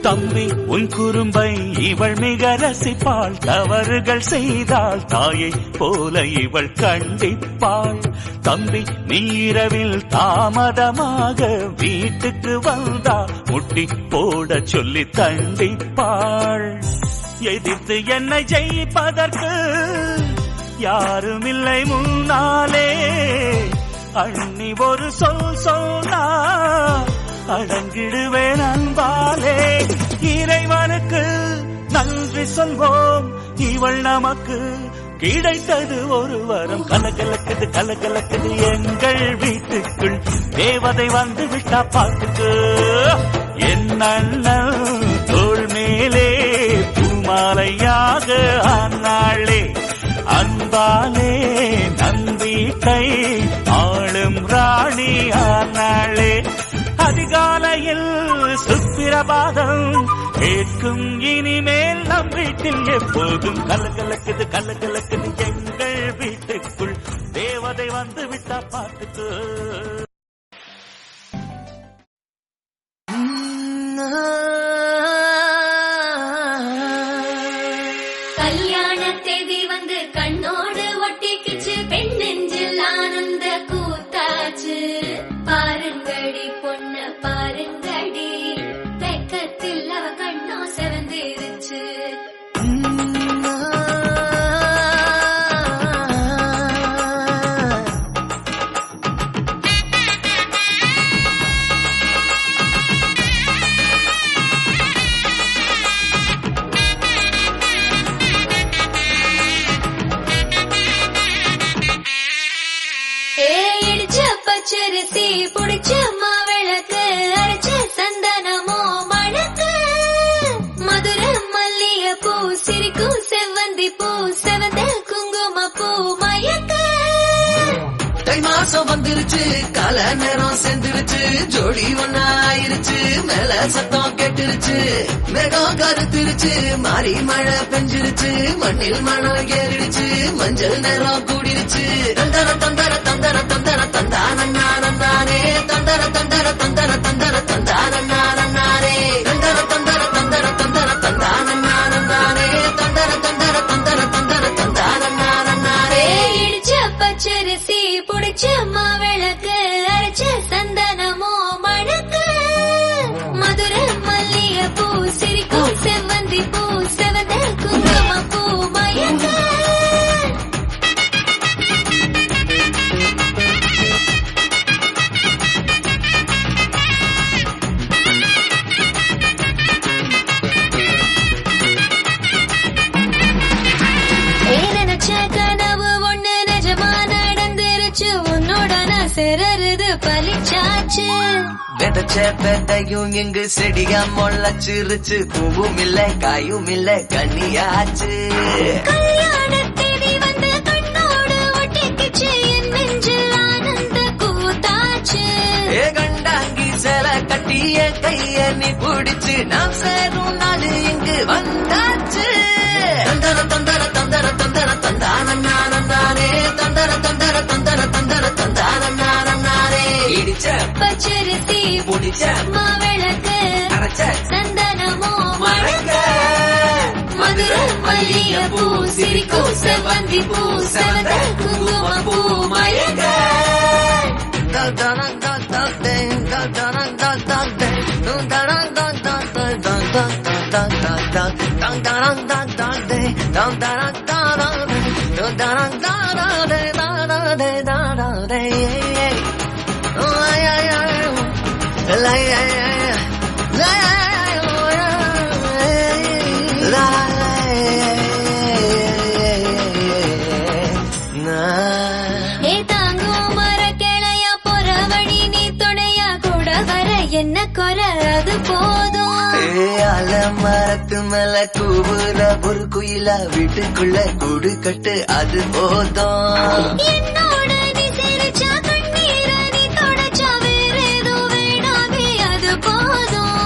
தம்பி உன் குறும்பை இவள் மிக ரசிப்பாள் தவறுகள் செய்தால் தாயை போல இவள் கண்டிப்பாள் தம்பி நீரவில் தாமதமாக வீட்டுக்கு வந்தா முட்டி போட சொல்லி தண்டிப்பாள் எதிர்த்து என்னை ஜெயிப்பதற்கு யாருமில்லை முன்னாலே அண்ணி ஒரு சொன்னா அடங்கிடுவேன் அன்பாலே இறைவனுக்கு நன்றி சொல்வோம் இவள் நமக்கு கிடைத்தது ஒரு வரம் கலகலக்குது கலகலக்குது எங்கள் வீட்டுக்குள் தேவதை வந்து விட்டா பாட்டுக்கு என் அண்ணன் தோள் மேலே மாலையாக ஆனாளே அன்பாலே நம்பிக்கை ஆளும் ராணி ஆனாளே அதிகாலையில் சுப்பிரபாதம் கேட்கும் இனிமேல் நம் வீட்டில் எப்போதும் கலகலக்குது கலகலக்குது எங்கள் வீட்டுக்குள் தேவதை வந்து விட்டா பாட்டுக்கு கல்யாண தேதி வந்து கண்ணோடு ஒட்டிக்கிச்சு பெண் நெஞ்சில் ஆனந்த கூத்தாச்சு பாருங்கடி பொண்ண பாருங்கடி வெக்கத்தில் அவ கண்ணோ செவந்திருச்சு பச்சரிசி புடிச்ச மாவிளக்கு அரைச்ச சந்தனமோ மணக்கு மதுர மல்லிய பூ சிரிக்கும் செவ்வந்தி பூ செவந்த குங்கும பூ மயக்க தை மாசம் வந்துருச்சு கால நேரம் செஞ்சிருச்சு ஜோடி ஒன்னா ஆயிருச்சு மேல சத்தம் கேட்டுருச்சு மேகம் கருத்திருச்சு மாறி மழை பெஞ்சிருச்சு மண்ணில் மணம் ஏறிடுச்சு மஞ்சள் நேரம் கூடிருச்சு தந்தர தந்தர தந்தர தந்தர தந்தானே தந்தர தந்தர தந்தர தந்தர தந்தானே தந்தர தந்தர தந்தர தந்தர தந்தானே தந்தர தந்தர தந்தர தந்தர தந்தானே இடிச்ச பச்சரிசி புடிச்ச மாவிளக்கு அரைச்ச சந்தனமோ மணக்கு மதுர மல்லிய பூ சிரிக்கும் செவ்வந்தி பூ செவந்த குங்கும பூ மயக்க கனவு ஒண்ணு நிஜமா நடந்துருச்சு உன்னோட நான் சிறருது பலிச்சாச்சு விதைச்ச விதையும் இங்கு செடியா முளைச்சிருச்சு பூவும் இல்ல காயும் இல்ல கனியாச்சு கல்யாண தேதி வந்து கண்ணோடு ஒட்டிக்கிச்சு என் நெஞ்சில் ஆனந்த கூத்தாச்சு ஏ கண்டாங்கி சில கட்டிய கைய நீ பிடிச்சு நாம் சேரும் நாடு இங்கு வந்தாச்சு தந்தர தந்தர தந்தர தந்தர தந்தானே தந்தர தந்தர தந்தர தந்தர தந்தானே இடிச்ச பச்சரிசி புடிச்ச மாவிளக்கு அரைச்ச சந்தனமோ மழக்க மதுர மல்லிய பூ சிரிக்கும் செவ்வந்தி பூ செவந்த குங்கும பூ மயக்க என்ன குறை அது போதும் மரத்து மேல கூவுற ஒரு குயில வீட்டுக்குள்ள கூடு கட்டு அது போதும் என்னோட நீ சிரிச்சா கண்ணீர நீ தொடச்சா வேற ஏதோ வேணாமே அது போதும்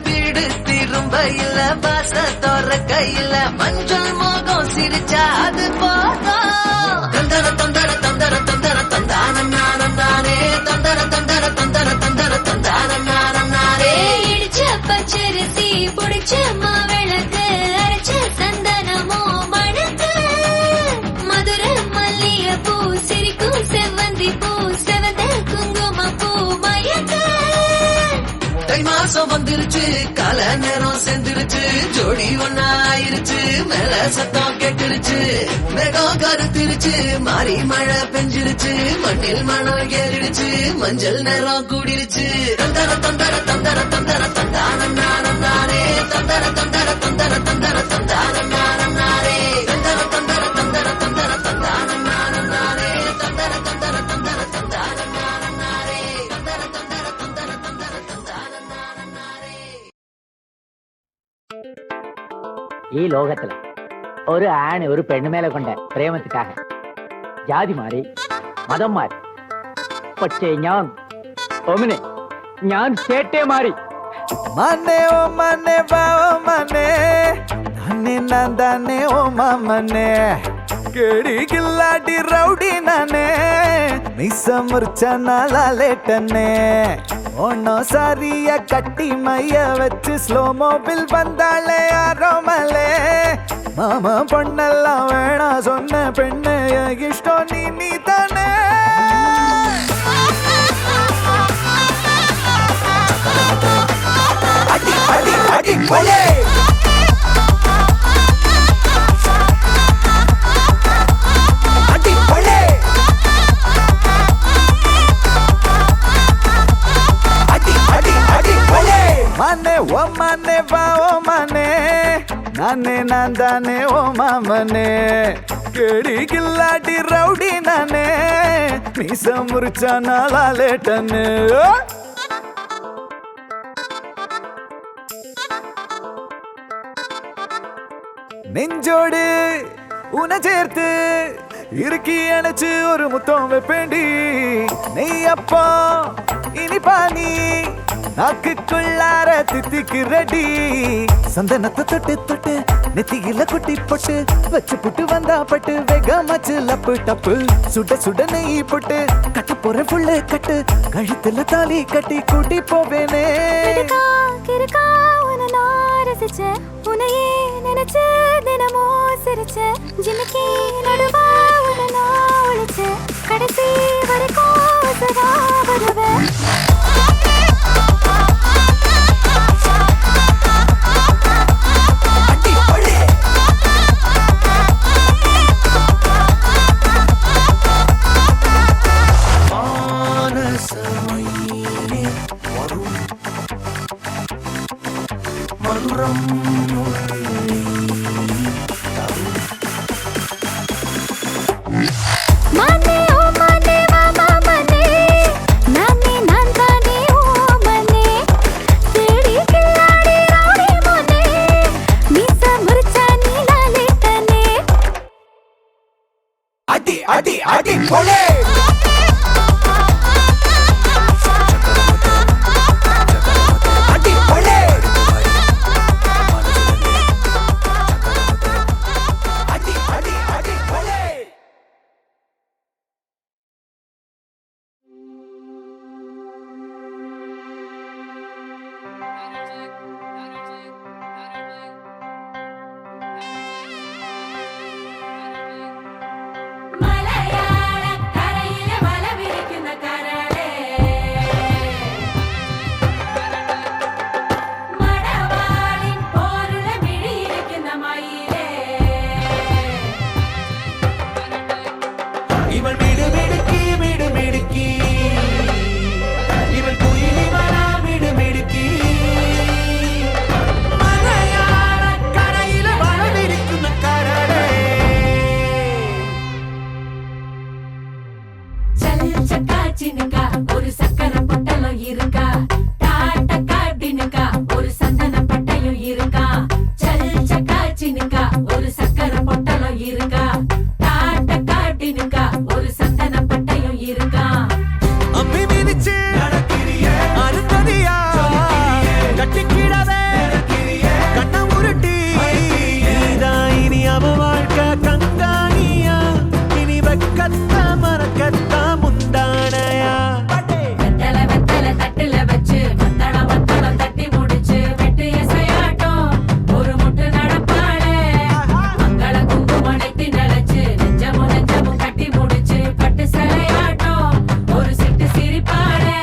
வீடு திரும்ப இல்ல பாச தோற கையில மஞ்சள் மோகம் சிரிச்சா அது போதும் தந்தர தந்தர தந்தர தந்தர தந்தானே தந்தர தந்தர தந்தர தந்தர தந்தானே இடிச்ச பச்சரிசி புடிச்ச மாவிளக்கு அரைச்ச சந்தனமோ மணக்கு மதுர மல்லிய பூ சிரிக்கும் செவ்வந்தி பூ செவந்த குங்கும பூ மயக்க தை மாசம் வந்துருச்சு கால நேரம் செஞ்சிருச்சு ஜோடி ஒன்னா ஆயிருச்சு மேல சத்தம் கேட்டுருச்சு மேகம் கருத்திருச்சு மாறி மழை பெஞ்சிருச்சு மண்ணில் மணம் ஏறிடுச்சு மஞ்சள் நேரம் கூடிருச்சு தந்தர தந்தர தந்தர தந்தர தந்தானே தந்தர தந்தர தந்தர தந்தர தந்தானே தந்தர தந்தர தந்தர தந்தர தந்தானே தந்தர தந்தர தந்தர தந்தானே தந்தர தந்தர தந்தர தந்தர தந்தானே ഈ ലോകത്തില് ഒരു ആണ് ഒരു പെണ്ണുമേലെ കൊണ്ട് പ്രേമത്തിക്കാക ജാതി മാറി മതം മാറി പക്ഷേ ഞാൻ ചേട്ടേ മാറി മനെ ഓ മനെ ബാവ മനെ നന്നെ നന്ദനെ ഓ മാമനെ കേടി കില്ലാടി റൗഡി നാനെ മിസ മുർച്ച നാളേട്ടനെ ഓണോ സാരിയ കട്ടി മയ്യ വെച്ച് സ്ലോ മോബിൽ വந்தாளே ആരോമലേ മാമ പൊണ്ണെല്ലാം വേണ சொன்ன പെണ്ണ് ഇഷ്ടം നീ തന്നെ അടി അടി അടി പൊളേ അടി പൊളേ അടി അടി അടി പൊളേ മനെ ഓ മനെ വാ ഓ മനെ നാനെ നാന്ദാനെ ഓ മാമനെ കേടി കില്ലാടി റൗഡി നാനെ മീസ മുറിച്ച നാളേട്ടന് നെഞ്ചോട് ഉന ചേർത്ത് ഇറുക്കി അണച്ച് ഒരു മുത്തം വെപ്പേണ്ടി നെയ്യപ്പോ ഇനി പാനി നാക്കുക്കുള്ളാര തിത്തിക്ക് ரெடி சந்தனத்தை தொட்டு தொட்டு நெத்தியில குட்டி போட்டு வச்சு புட்டு வந்தா பட்டு வேகமாச்சு லப்பு டப்பு சுட சுட நெய் போட்டு கட்ட போற புள்ள கட்டு கழுத்துல தாலி கட்டி கூட்டி போவேனே கிறுக்கா உன்னை நான் ரசிச்சேன் உன்னையே நினைச்சு தினமும் சிரிச்சேன் ஜிமிக்கி நடுவா உன்னை நான் ஒழிச்சேன் கடைசி வரைக்கும் சதா வருவேன் அடி அடி பொளே அடி பொளே அடி அடி அடி பொளே இவள் மிடுமிடுக்கி மிடுமிடுக்கி இவள் குயிலி மலா மிடுமிடுக்கி மலையாள கரையில வளவிருക്കുന്ന கரடே சல் சக்கா சினுக்கா ஒரு சக்கர பொட்டலம் இருக்கா டாட்ட காட்டினுக்கா ஒரு சந்தன பட்டையும் இருக்கா சல் சக்கா சினுக்கா ஒரு சக்கர பொட்டலம் இருக்கா டாட்ட காட்டினுக்கா ஒரு சந்தன பட்டையும் இருக்கா அம்பி மிதிச்சு நடக்கிறியே அருந்ததியா கட்டிக்கிடவே கண்ண உருட்டி நீதான் இனி அவ வாழ்க்கை கங்காணியா இனி வெக்கத்த மறக்கத்த முந்தானையா வெத்தல தட்டுல வச்சு மத்தளம் தட்டி முடிச்சு வெட்டு எசையாட்டம் ஒரு முட்டு நடப்பாளே மங்கள குங்குமம் நெத்தி நினைச்சு நெஞ்சமும் கட்டி முடிச்சு பட்டு சிலையாட்டம் ஒரு சிட்டு சிரிப்பாளே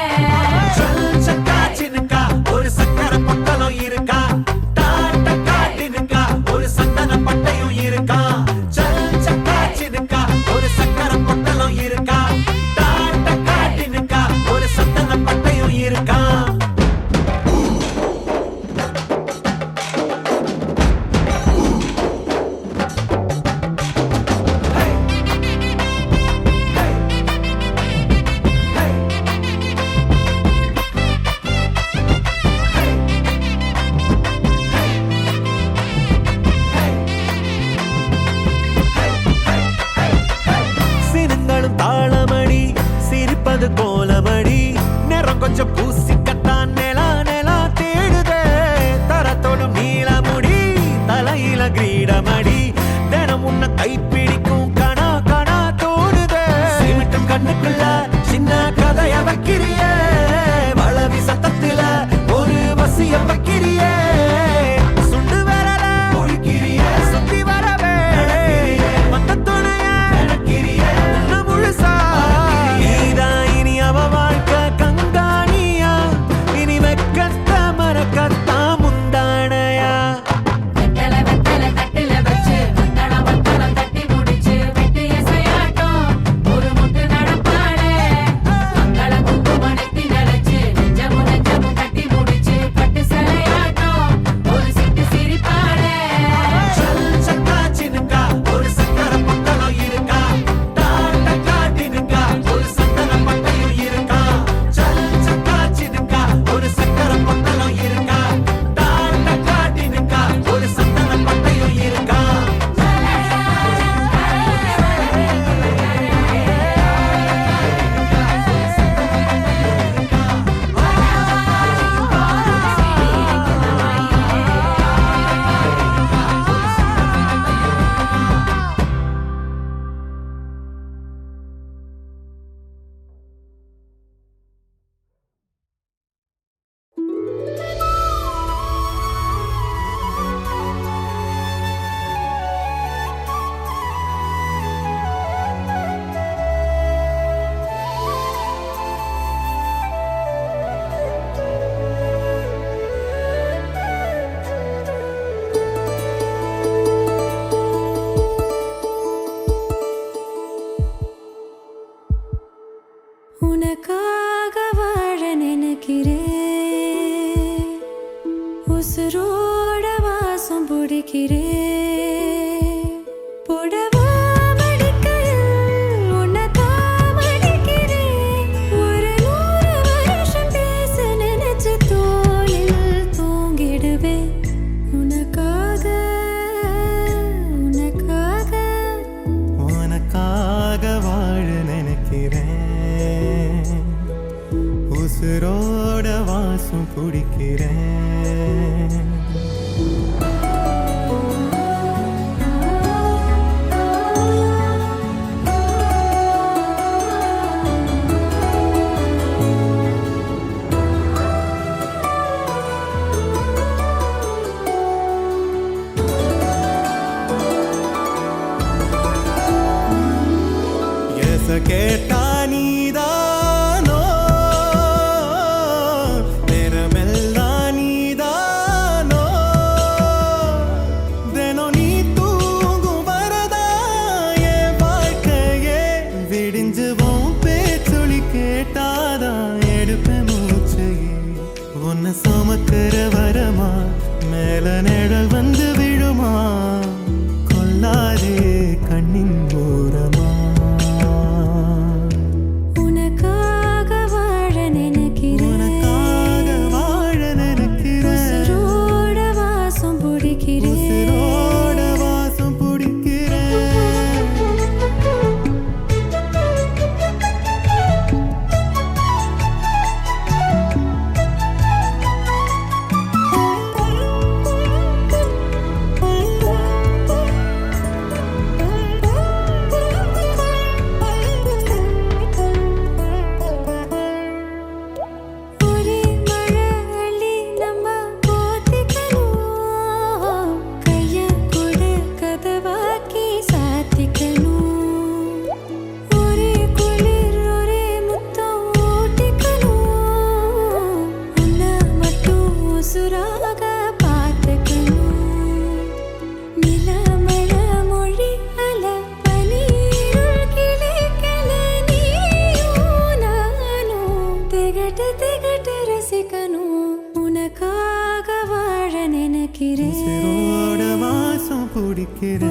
சக்கா சினுக்கா ஒரு சக்கர பொட்டலம் இருக்கா டாட்ட காட்டினுக்கா ஒரு சந்தன பட்டையும் இருக்கா சக்கா சினுக்கா ஒரு சக்கர பொட்டலம் இருக்கா கொஞ்சம் பூசிக்கத்தான் நிலா நிலா தேடுதே தரத்தோடும் நீள முடி தலையில கிரீடமடி தினம் உன்னை கைப்பிடிக்கும் கணா கணா தோடுதே சிமிட்டும் கண்ணுக்குள்ள சின்ன கதைய வைக்கிறியே வளவி சத்தத்துல ஒரு வசிய வைக்கிறியே சுண்டு வரல ஒழிக்கிறியே சுத்தி வரவே மத்த துணைய நடக்கிறியே உன்ன முழுசா நீதான் இனி அவ வாழ்க்கை கங்காணியா இனி வெக்கத்த மறக்கத்தா முந்தானையா வெத்தல வெத்தல தட்டில வச்சு மத்தளம் மத்தளம் தட்டி முடிச்சு வெட்டி எசையாட்டம் ஒரு முட்டு நடப்பாளே மங்கள குங்குமணத்தி நினைச்சு நெஞ்சமும் நெஞ்சமும் கட்டி முடிச்சு பட்டு சிலையாட்டம் ஒரு சிட்டு சிரிப்பாளே சல் சக்கா சினுக்கா ஒரு சக்கர பொட்டலம் இருக்கா டாட்ட காட்டினுக்கா ஒரு சந்தன பட்டையும் இருக்கா சல் சக்கா சினுக்கா ஒரு சக்கர பொட்டலம் இருக்கா டாட்ட காட்டினுக்கா ஒரு சந்தன பட்டையும் இருக்கா உனக்காக வாழ நினைக்கிறேன் உசுரோட வாசம் பிடிக்கிறேன் புடவா மடிக்கையில் உன்னைத்தான் மடிக்கிறேன் ஒரு 100 வருஷம் பேச நினைச்சு தோளில் தூங்கிடுவேன் உனக்காக உனக்காக உனக்காக வாழ நினைக்கிறேன் உசுரோட வாசம் பிடிக்கிறேன் கேட்டா நீதானோ நேரமெல்லாம் நீதானோ தினம் நீ தூங்கும் வரதா என் வாழ்க்கையே விடிஞ்சுவோம் பேச்சொலி கேட்டாதான் எடுப்பேன் மூச்சையே உன்னை சுமக்கிற வரமா மேல நிழல் வந்து விழுமா கொல்லாதே கண்ணின் ஓரமா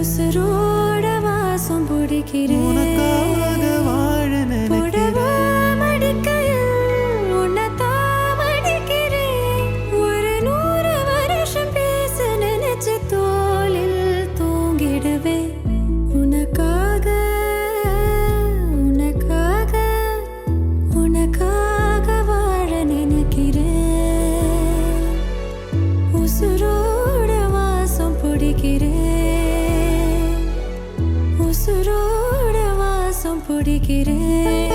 உசுரோட வாசம் பிடிக்கிறேன் உனக்காக வாழ நினைக்கிறேன் மடிக்கையில் உன்னைத்தான் மடிக்கிறேன் ஒரு 100 வருஷம் பேச நினைச்சு தோளில் தூங்கிடுவேன் உனக்காக உனக்காக உனக்காக வாழ படிக்கிறேன்.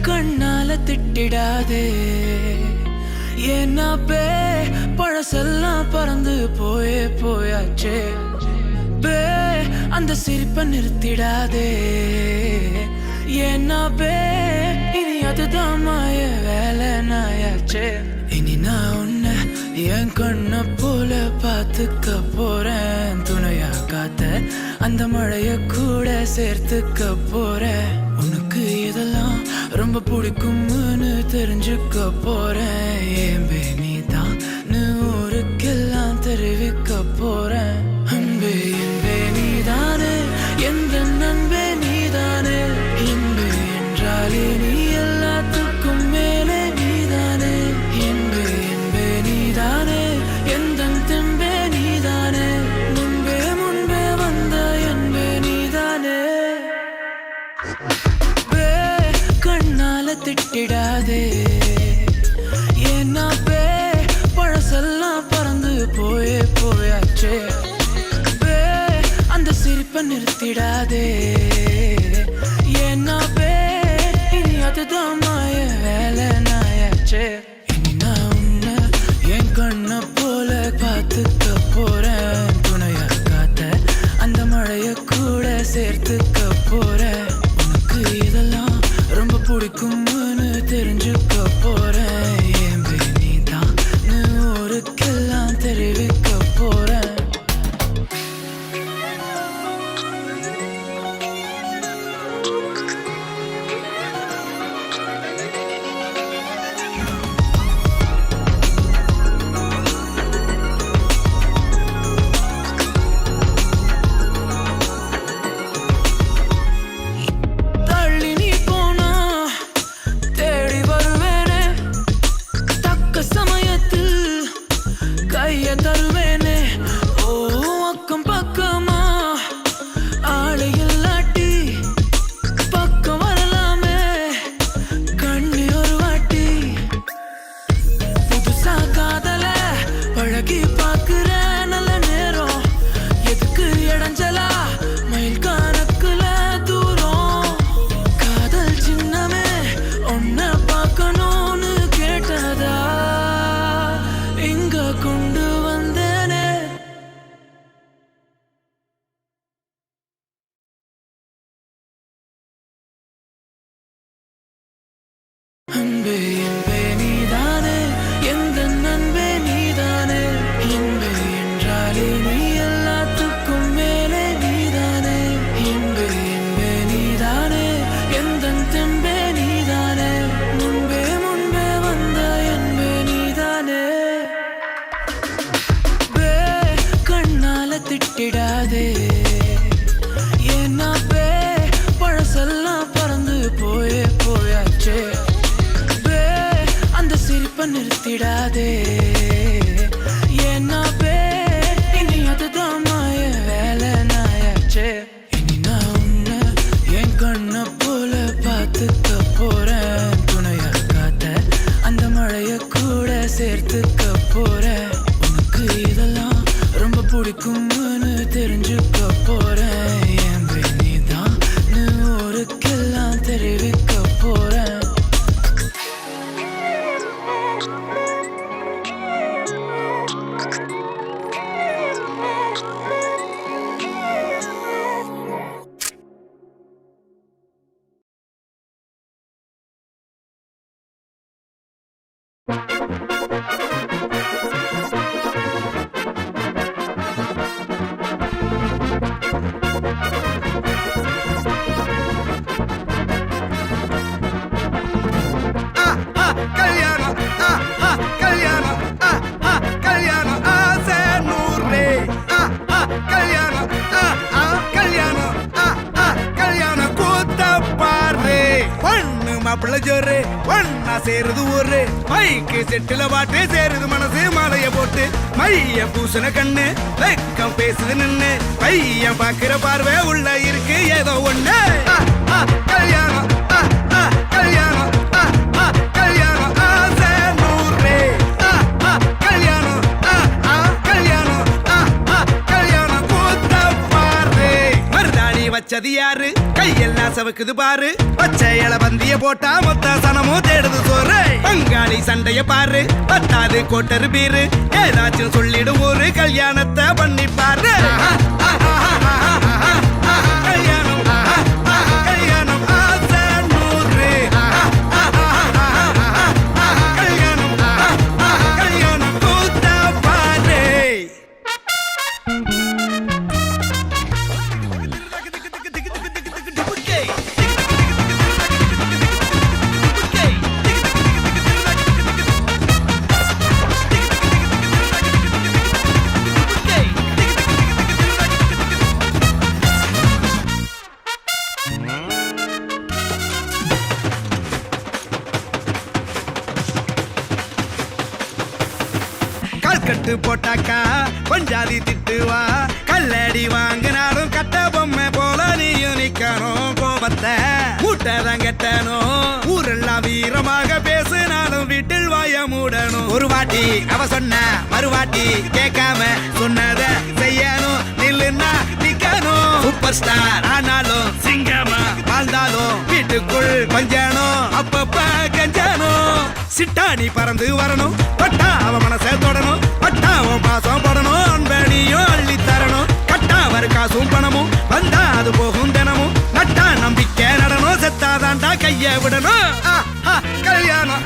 கண்ணால திட்டிடாதே ஏன்னா பழசெல்லாம் பறந்து போயாச்சே அந்த சிரிப்பை நிறுத்திடாதே ஏன்னா இனி அதுதான் மாய வேலை நாயாச்சே இனி நான் உன்னை என் கண்ண போல பார்த்துக்க போறேன் துணையா காத்த அந்த மழைய கூட சேர்த்துக்க போறேன் உனக்கு இதெல்லாம் ரொம்ப பிடிக்கும்னு தெரிஞ்சுக்க போறேன் ஏம்பே நீதான் ஊருக்கெல்லாம் தெரிவிக்க போறேன் அன்பே என்பே நீதானே எந்த நண்பே நீதானே இன்பே என்றாலே நீ எல்லாத்துக்கும் மேலே நீதானே என்பே என்பே நீதானே எந்த தெம்பே நீதானே முன்பே வந்த என்பே நீதானே கண்ணால திட்டிடாதே ஏன்னா பழசெல்லாம் பறந்து போயாச்சே அந்த சிரிப்பை நிறுத்திடாதே ஏன்னா இனி அதுதான் மாய வேலை நாயாச்சே இனி நான் உன்னை என் கண்ண போல பார்த்துக்க போறேன் துணையா காத்த அந்த மழைய கூட சேர்த்துக்க போறேன் உனக்கு இதெல்லாம் ரொம்ப பிடிக்கும்னு தெரிஞ்சுக்க போறேன் ஏம்பே நீதான் ஊருக்கெல்லாம் தெரிவிக்க போறேன் தருவேனே ஓ அக்கம் பக்கமா ஆளை இல்லாட்டி பக்கம் வரலாமே கண்ணி ஒரு வாட்டி புதுசா காதல பழகி பாக்குற நல்ல நேரம் எதுக்கு இடைஞ்சலா மயில் கணக்குல தூரம் காதல் சின்னமே ஒன்ன பார்க்கணும்னு கேட்டதா இங்க கொண்டு அன்பே என்பே நீதானே எந்த நண்பே நீதானே இன்பே என்றாலே நீ எல்லாத்துக்கும் மேலே நீதானே இன்பே என்பே நீதானே எந்த தெம்பே நீதானே முன்பே வந்த என்பே நீதானே கண்ணால திட்டிடாதே ஏன்னா பழசெல்லாம் பறந்து போயாச்சே அந்த சிரிப்பை நிறுத்திடாதே ஏன்னா இனி அதுதான் மாய வேலை நாயாச்சே இனி நான் உன்னை என் கண்ண போல பார்த்துக்க போறேன் துணையா காத்த அந்த மழைய கூட சேர்த்துக்க போறேன் உனக்கு இதெல்லாம் ரொம்ப பிடிக்கும்னு தெரிஞ்சுக்க போறேன் ஏம்பே நீதான் ஊருக்கெல்லாம் தெரிவிக்க போறேன் சேருது ஊரு மைக்கு செட்டுல பாட்டு சேருது மனசு மாலைய போட்டு மைய பூசண கண்ணு வெக்கம் பேசுது நின்னு பையன் பாக்குற பார்வை உள்ள இருக்கு ஏதோ ஒண்ணு கல்யாணம் கல்யாணம் கல்யாணம் ஆசை நூறு கல்யாணம் கல்யாணம் கல்யாணம் கூத்த பாரு மருதாணி வச்சது யாரு கையெல்லாம் சவுக்குது பாரு பச்சை இல பந்திய போட்டா மொத்த சனமும் தேடுது சோறு பங்காளி சண்டைய பாரு பத்தாது கோட்டரு பீரு ஏதாச்சும் சொல்லிடும் ஒரு கல்யாணத்தை பண்ணி பாரு கல்யாணம் கல்யாணம் ஆசை நூறு கல்யாணம் கல்யாணம் கூத்த பாரு கட்டு போட்டாக்கா பஞ்சாதி திட்டுவா கல்லடி வாங்கினாலும் கட்ட பொம்மை போல நீயும் நிக்கணும் கோபத்தை கூட்டதான் கெட்டணும் ஊரெல்லாம் வீரமாக பேசினாலும் வீட்டில் வாய மூடணும் ஒரு வாட்டி அவ சொன்ன மறுவாட்டி கேட்காம சொன்னத செய்யணும் நில்லுன்னா நிக்கணும் சூப்பர் ஸ்டார் ஆனாலும் சிங்கமா வாழ்ந்தாலும் வீட்டுக்குள் பஞ்சணும் அப்பப்ப கஞ்சணும் சிட்டாணி பறந்து வரணும் பட்டா அவ மனசை தொடணும் பட்டா அவன் பாசம் படணும் அன்பனியும் அள்ளி தரணும் கட்டா வரு காசும் பணமும் வந்தா அது போகும் தினமும் நட்டா நம்பிக்கை நடணும் செத்தாதாண்டா கைய விடணும் கல்யாணம்